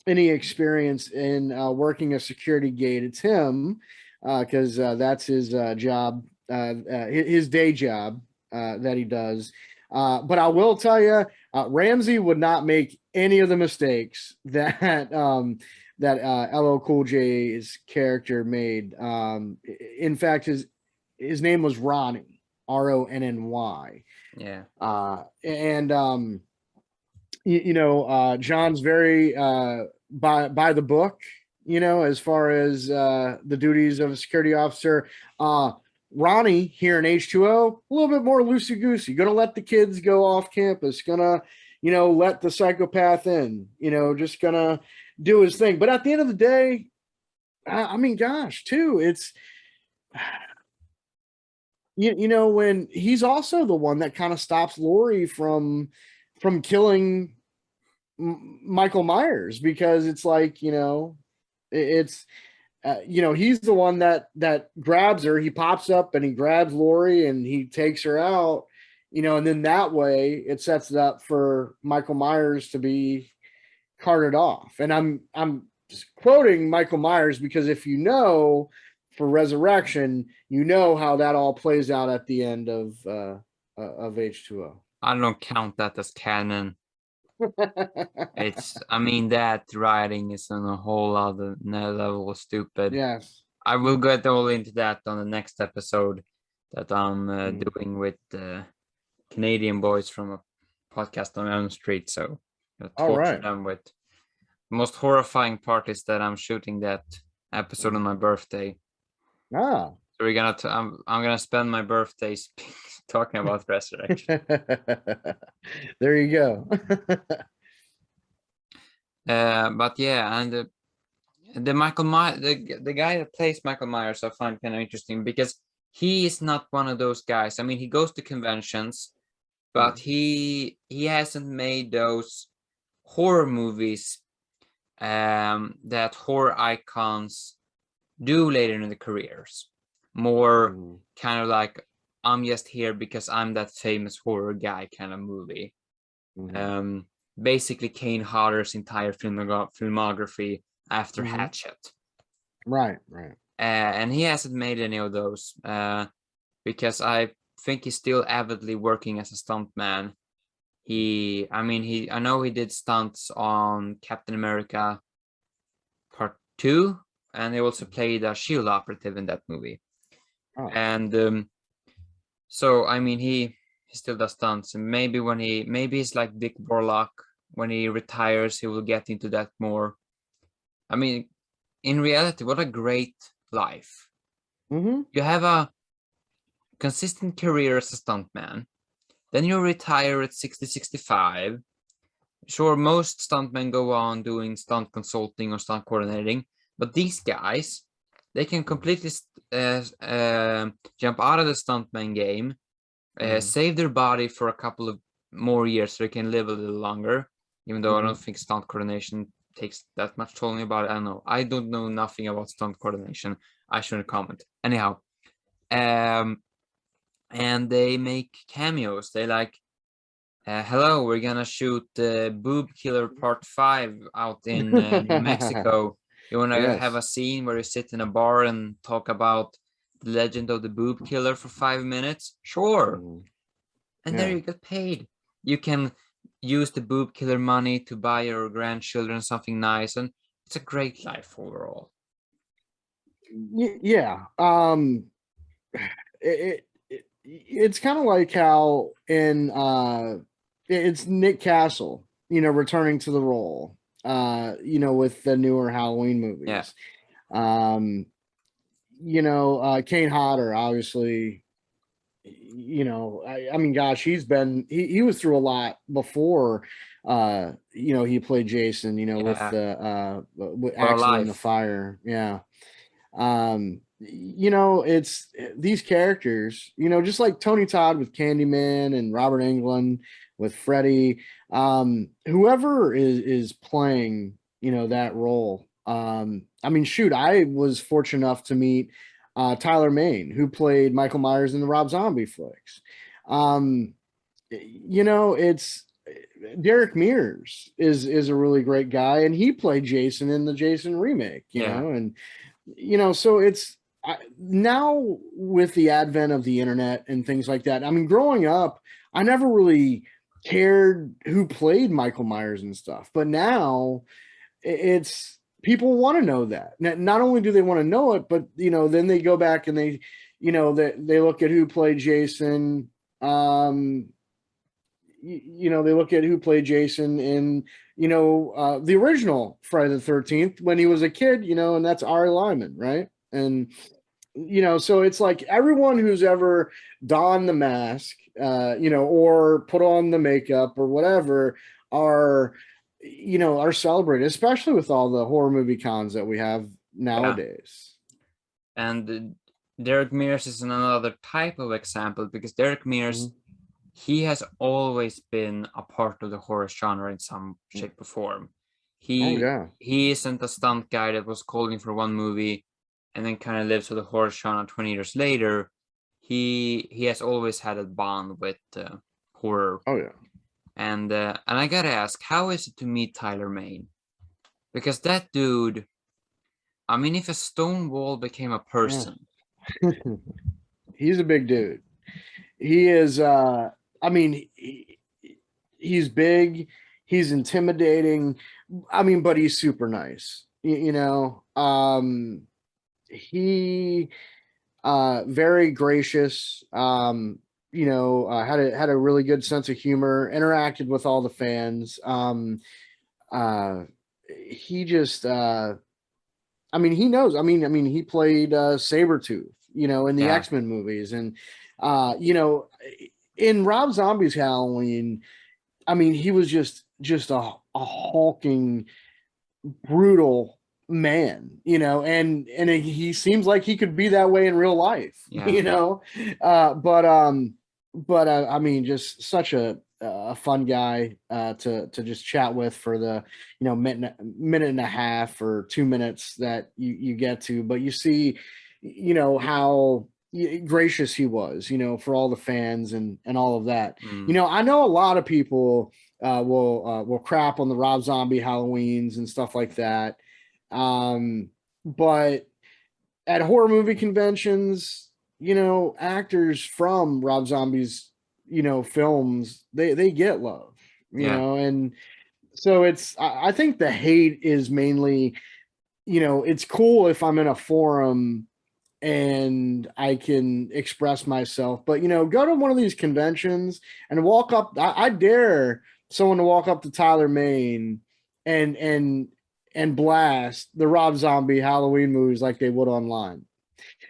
any experience in working a security gate, it's him, because that's his job, his day job that he does. But I will tell you, Ramsey would not make any of the mistakes that LL Cool J's character made. In fact, his name was Ronnie, Ronny. Yeah. And John's very by the book, as far as the duties of a security officer. Ronnie here in H20, a little bit more loosey goosey, gonna let the kids go off campus, gonna let the psychopath in, just gonna do his thing. But at the end of the day, I mean, gosh, too, it's when he's also the one that kind of stops Laurie from killing Michael Myers, because it's like, it's he's the one that grabs her. He pops up and he grabs Laurie and he takes her out, and then that way it sets it up for Michael Myers to be carted off. And I'm just quoting Michael Myers because if for Resurrection, how that all plays out at the end of H20. I don't count that as canon. I mean, that writing is on a whole other level of stupid. Yes. I will get all into that on the next episode that I'm doing with Canadian boys from a podcast on Elm Street. So torture them with the most horrifying part is that I'm shooting that episode on my birthday. So we're gonna I'm gonna spend my birthday talking about Resurrection. There you go. But yeah, and the Michael Myers, the guy that plays Michael Myers, I find kind of interesting because he is not one of those guys. I mean, he goes to conventions, but he hasn't made those horror movies that horror icons do later in their careers. More kind of like, I'm just here because I'm that famous horror guy kind of movie. Basically Kane Hodder's entire filmography after Hatchet. Right. And he hasn't made any of those because I think he's still avidly working as a stuntman. I know he did stunts on Captain America Part 2, and he also played a SHIELD operative in that movie. And so I mean he still does stunts, and maybe he's like Dick Borlock. When he retires, he will get into that more. I mean, in reality, what a great life. You have a consistent career as a stuntman. Then you retire at 60, 65. Sure, most stuntmen go on doing stunt consulting or stunt coordinating, but these guys, they can completely jump out of the stuntman game, save their body for a couple of more years so they can live a little longer. Even though I don't think stunt coordination takes that much toll on your body. I don't know. I don't know nothing about stunt coordination. I shouldn't comment. Anyhow, and they make cameos. They like, hello, we're gonna shoot Boob Killer Part 5 out in New Mexico. You wanna have a scene where you sit in a bar and talk about the legend of the Boob Killer for 5 minutes? Sure. And there you get paid. You can use the Boob Killer money to buy your grandchildren something nice, and it's a great life overall. Yeah. It's kind of like how in it's Nick Castle, returning to the role, with the newer Halloween movies. Yeah. Kane Hodder, obviously, I mean, gosh, he was through a lot before, he played Jason, with the accident in the fire. Yeah. It's these characters, just like Tony Todd with Candyman and Robert Englund with Freddy, whoever is playing, that role. I mean, shoot, I was fortunate enough to meet Tyler Mane, who played Michael Myers in the Rob Zombie flicks. It's Derek Mears is a really great guy, and he played Jason in the Jason remake, and so it's now with the advent of the internet and things like that. I mean, growing up, I never really cared who played Michael Myers and stuff, but now it's people want to know that. Not only do they want to know it, but then they go back and they look at who played Jason. They look at who played Jason in the original Friday the 13th when he was a kid, and that's Ari Lyman, right? And so it's like everyone who's ever donned the mask, or put on the makeup or whatever are celebrated, especially with all the horror movie cons that we have nowadays. Yeah. And Derek Mears is another type of example, because Derek Mears, he has always been a part of the horror genre in some shape or form. He isn't a stunt guy that was called in for one movie and then kind of lives with the horror genre 20 years later. He has always had a bond with horror. Oh yeah. And I gotta ask, how is it to meet Tyler Mane? Because that dude, I mean, if a stone wall became a person. He's a big dude. He is, I mean, he's big, he's intimidating. I mean, but he's super nice. He very gracious. Had a really good sense of humor. Interacted with all the fans. He just, I mean, he knows. I mean, he played Sabretooth, in the X-Men movies, and in Rob Zombie's Halloween, I mean, he was just a hulking, brutal man, and he seems like he could be that way in real life, but I mean, just such a fun guy to just chat with for the minute and a half or 2 minutes that you get to, but you see how gracious he was, for all the fans and all of that. I know a lot of people will crap on the Rob Zombie Halloweens and stuff like that, but at horror movie conventions, actors from Rob Zombie's films, they get love, and so I think the hate is mainly, it's cool if I'm in a forum and I can express myself, but go to one of these conventions and walk up. I dare someone to walk up to Tyler Mane and blast the Rob Zombie Halloween movies like they would online,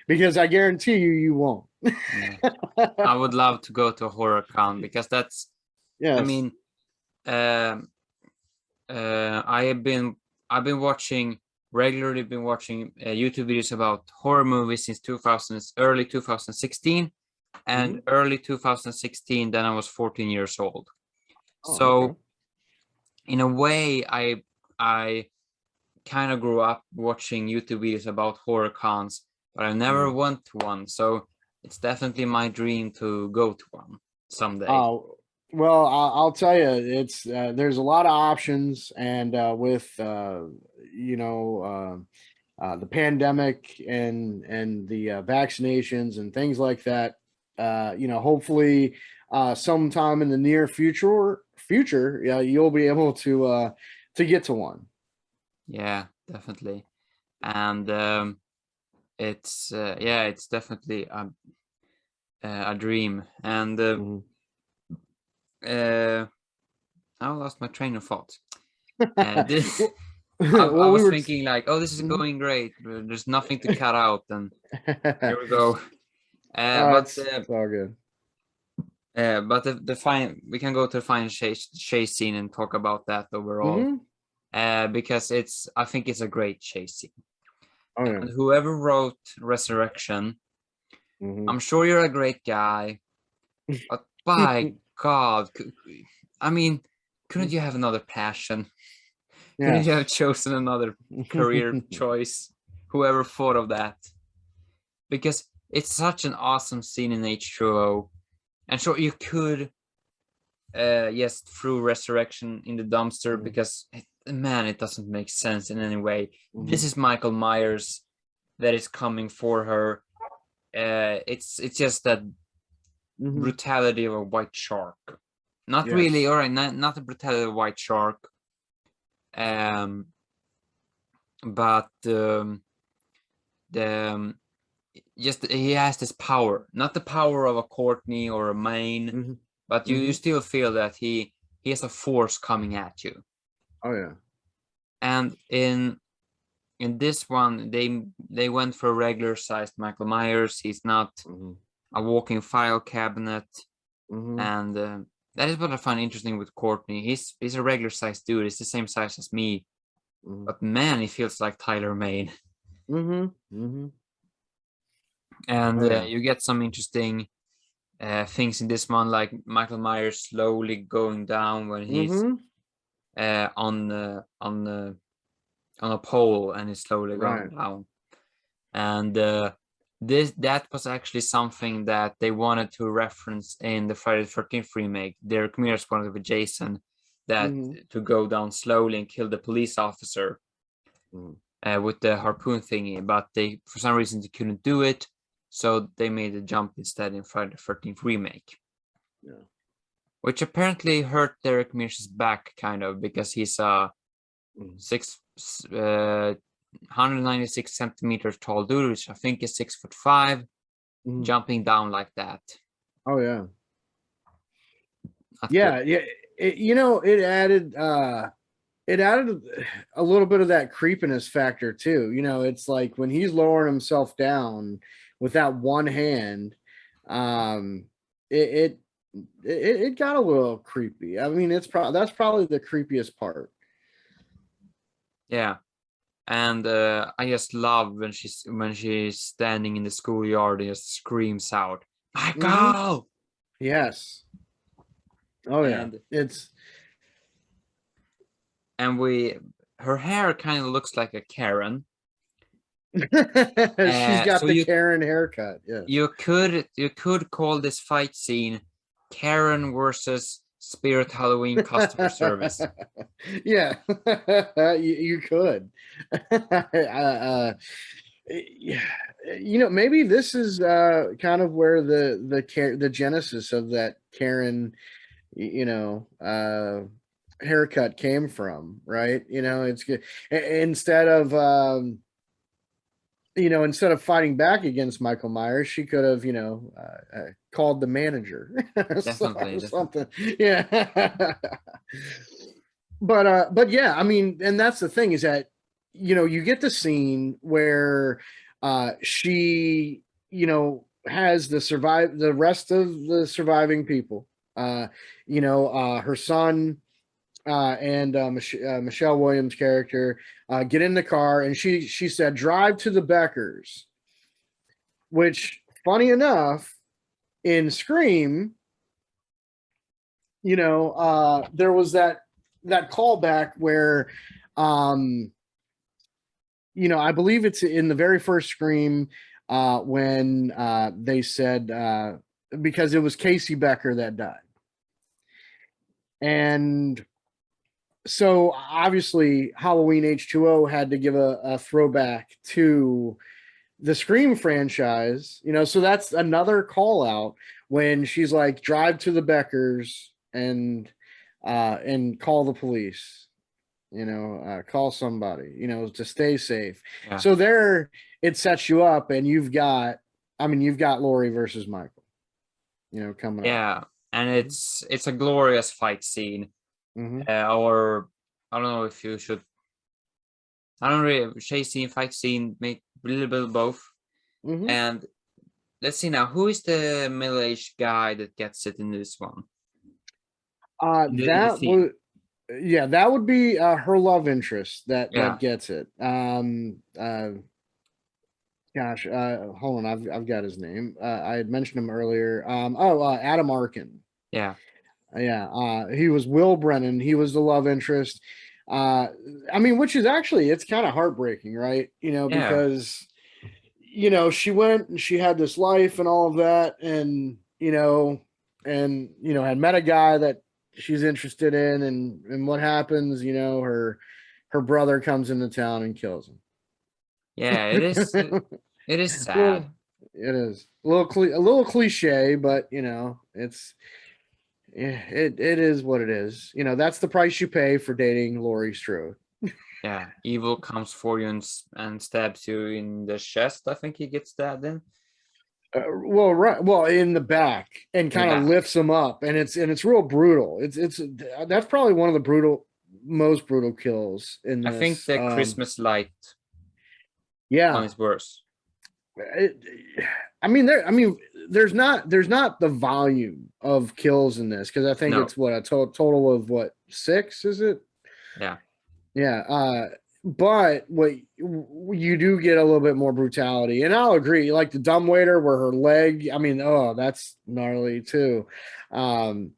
because I guarantee you won't. I would love to go to a horror con, because that's, I mean, I've been regularly been watching YouTube videos about horror movies since early 2016, and early 2016. Then I was 14 years old. So in a way, I kind of grew up watching YouTube videos about horror cons, but I never went to one. So it's definitely my dream to go to one someday. Oh, well, I'll tell you, it's there's a lot of options, and with the pandemic and the vaccinations and things like that, hopefully sometime in the near future, you'll be able to get to one. Yeah, definitely. And it's definitely a dream. And I lost my train of thought. This I was thinking like, oh, this is going great. There's nothing to cut out, and here we go. It's all good. But we can go to the final chase scene and talk about that overall. Because I think it's a great chase scene. Oh, yeah. And whoever wrote Resurrection, I'm sure you're a great guy, but by God, I mean, couldn't you have another passion? Couldn't you have chosen another career choice? Whoever thought of that? Because it's such an awesome scene in H20. And sure, you could, throw Resurrection in the dumpster because, man, it doesn't make sense in any way. This is Michael Myers that is coming for her. It's just that brutality of a white shark. Not really, all right, not the brutality of a white shark. But just he has this power, not the power of a Courtney or a Maine, but you still feel that he has a force coming at you. Oh yeah. And in this one, they went for a regular sized Michael Myers. He's not a walking file cabinet, and that is what I find interesting with Courtney. He's a regular sized dude. He's the same size as me, but man, he feels like Tyler Mane. And you get some interesting things in this one, like Michael Myers slowly going down when he's on a pole, and he's slowly going down. And that was actually something that they wanted to reference in the Friday the 13th remake. Their premieres wanted with Jason that to go down slowly and kill the police officer with the harpoon thingy, but they, for some reason, they couldn't do it, so they made the jump instead in Friday the 13th remake. Yeah. Which apparently hurt Derek Mears' back, kind of, because he's a 196 centimeters tall dude, which I think is 6'5", jumping down like that. Oh yeah. Not yeah, good. yeah. It added a little bit of that creepiness factor too. It's like when he's lowering himself down with that one hand, it got a little creepy. I mean, that's probably the creepiest part. Yeah. And I just love when she's standing in the schoolyard and just screams out, "Michael!" Yes. Oh yeah. Her hair kind of looks like a Karen. She's got the Karen haircut. Yeah. You could call this fight scene Karen versus Spirit Halloween customer service. Yeah, you could. Maybe this is kind of where the genesis of that Karen, haircut came from, right? It's good. Instead of fighting back against Michael Myers, she could have, called the manager Definitely. something. Yeah. But yeah, I mean, and that's the thing, is that, you get the scene where she, has the rest of the surviving people, her son, and Michelle Williams' character get in the car, and she said, "Drive to the Beckers," which, funny enough, in Scream, there was that callback where, I believe it's in the very first Scream, when they said, because it was Casey Becker that died. And so obviously Halloween H2O had to give a throwback to the Scream franchise, so that's another call out when she's like, drive to the Beckers and call the police, call somebody, to stay safe. Yeah. So there it sets you up, and you've got Laurie versus Michael, coming up. Yeah, and it's a glorious fight scene. Mm-hmm. Or I don't know if you should. I don't really chase scene, fight scene, make a little bit of both. Mm-hmm. And let's see now, who is the middle-aged guy that gets it in this one? That would be her love interest that gets it. Gosh, hold on, I've got his name. I had mentioned him earlier. Adam Arkin. Yeah. He was Will Brennan. He was the love interest. Which is actually, it's kind of heartbreaking, right? Because she went and she had this life and all of that, and had met a guy that she's interested in, and what happens, her brother comes into town and kills him. Yeah, it is. It is sad. It is a little cliche, but it's. It is what it is. That's the price you pay for dating Laurie Strode. Yeah, evil comes for you and stabs you in the chest. I think he gets stabbed in. Well, in the back, and kind of lifts him up, and it's real brutal. It's that's probably one of the most brutal kills in this. I think the Christmas light. Yeah, one is worse. There's not the volume of kills in this, because I think it's what a total of 6, is it? Yeah. But what you do get a little bit more brutality, and I'll agree, like the dumbwaiter where her leg, that's gnarly too. Michael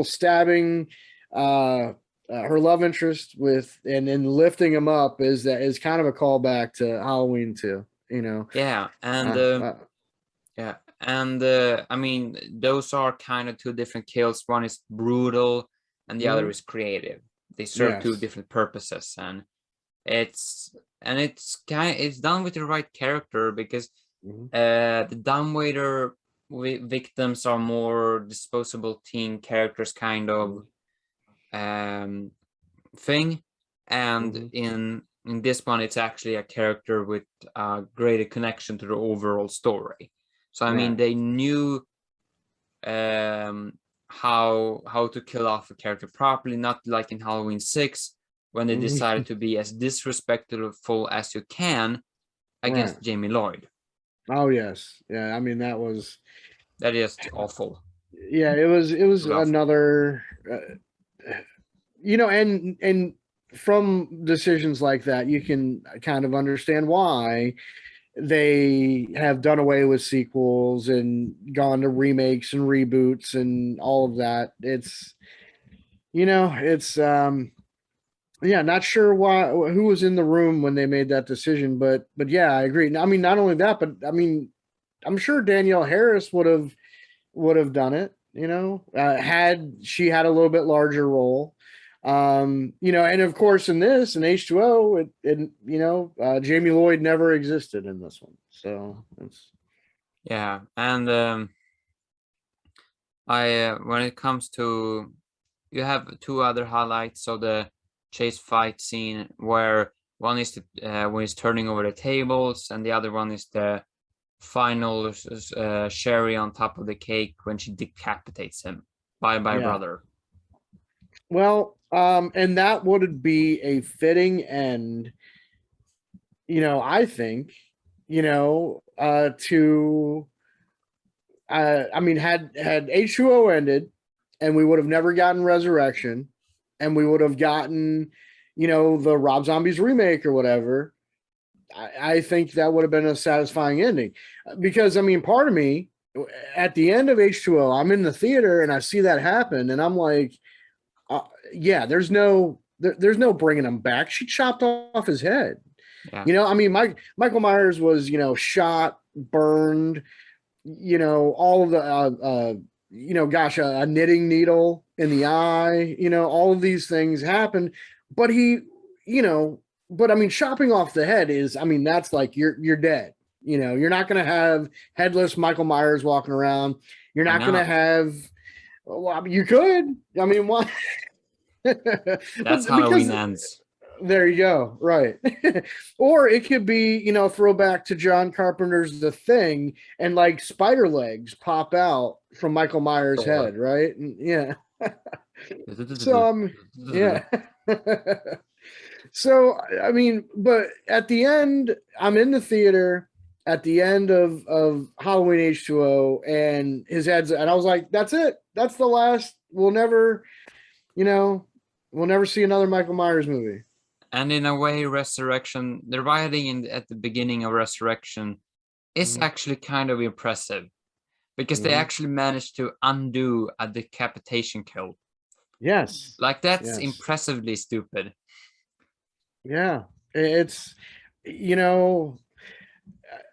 stabbing her love interest with and then lifting him up is kind of a callback to Halloween 2, Yeah, and those are kind of two different kills. One is brutal and the other is creative. They serve two different purposes, and it's done with the right character, because the dumbwaiter victims are more disposable teen characters kind of thing, and in this one it's actually a character with a greater connection to the overall story. So they knew how to kill off a character properly, not like in Halloween 6 when they decided to be as disrespectful as you can against Jamie Lloyd. Oh yes, yeah. That is awful. Yeah, it was another. And from decisions like that, you can kind of understand why they have done away with sequels and gone to remakes and reboots and all of that. It's not sure who was in the room when they made that decision, but yeah, I agree. Not only that, but I'm sure Danielle Harris would have done it, had she had a little bit larger role. And of course in this, in H2O, Jamie Lloyd never existed in this one. So it's. Yeah. And when it comes to, you have two other highlights of the chase fight scene, where one is when he's turning over the tables, and the other one is the final cherry on top of the cake when she decapitates him. Bye brother. Well, and that would be a fitting end, I think, to had H2O ended, and we would have never gotten Resurrection, and we would have gotten, the Rob Zombies remake or whatever, I think that would have been a satisfying ending. Because, I mean, part of me, at the end of H2O, I'm in the theater and I see that happen, and I'm like, yeah, there's no bringing him back. She chopped off his head. Yeah. I mean, Michael Myers was, shot, burned, all of the, gosh, a knitting needle in the eye, all of these things happened. But but I mean, chopping off the head is, I mean, that's like you're dead. You're not going to have headless Michael Myers walking around. You're not going to have, well, you could. I mean, why? That's Halloween ends. There you go. Right. Or it could be, throwback to John Carpenter's The Thing, and like spider legs pop out from Michael Myers' head. Right. And, yeah. So, yeah. So, I mean, but at the end, I'm in the theater at the end of Halloween H2O, and his head's, and I was like, that's it. That's the last. We'll never see another Michael Myers movie. And in a way, Resurrection, the writing at the beginning of Resurrection is actually kind of impressive, because they actually managed to undo a decapitation kill. Yes. Like, that's impressively stupid. Yeah. It's,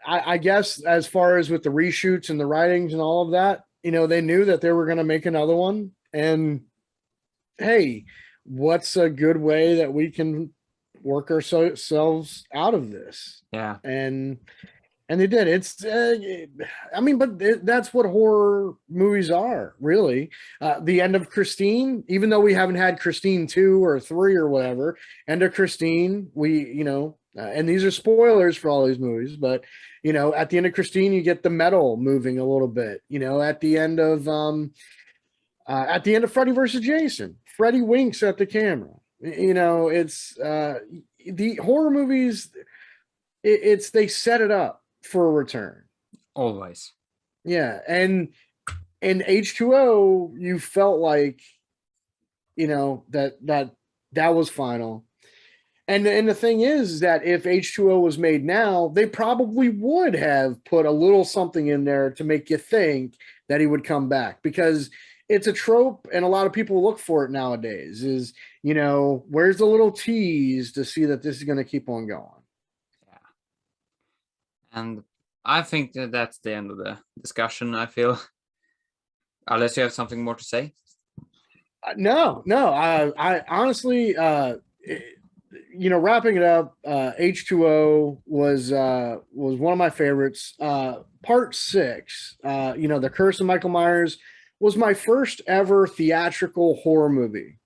I guess as far as with the reshoots and the writings and all of that, they knew that they were going to make another one. And hey, what's a good way that we can work ourselves out of this? Yeah. And they did. It's, I mean, but that's what horror movies are, really. The end of Christine, even though we haven't had Christine 2 or 3 or whatever, end of Christine, we, and these are spoilers for all these movies, but, at the end of Christine, you get the metal moving a little bit, at the end of Freddy versus Jason, Freddy winks at the camera. It's the horror movies, it's they set it up for a return. Always. Yeah. And in H2O, you felt like, that was final. And the thing is that if H2O was made now, they probably would have put a little something in there to make you think that he would come back, because it's a trope and a lot of people look for it nowadays is, where's the little tease to see that this is going to keep on going. And I think that's the end of the discussion, I feel. Unless you have something more to say. No. I honestly, wrapping it up, H2O was one of my favorites. Part 6, The Curse of Michael Myers, was my first ever theatrical horror movie.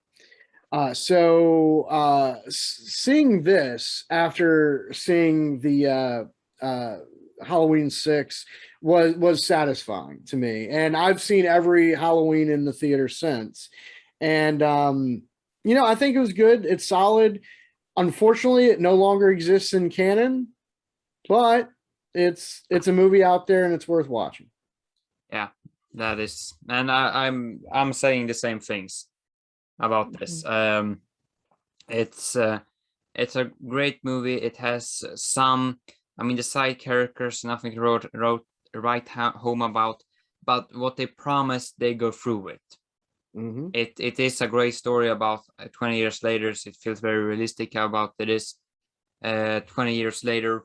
So seeing this after seeing the Halloween 6 was satisfying to me, and I've seen every Halloween in the theater since, and I think it was good. It's solid. Unfortunately, it no longer exists in canon, but it's a movie out there and it's worth watching. Yeah, that is, and I'm saying the same things about this. It's a great movie. It has some, I mean, the side characters, nothing to write home about, but what they promise, they go through with. It is a great story about 20 years later. So it feels very realistic about it is 20 years later,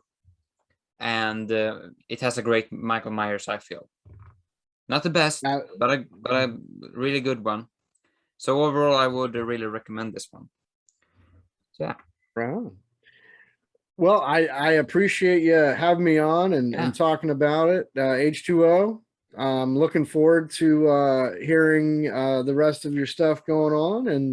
and it has a great Michael Myers, I feel. Not the best, but a really good one. So overall, I would really recommend this one. So, yeah. Right. Well, I appreciate you having me on and talking about it. H2O. I'm looking forward to hearing the rest of your stuff going on, and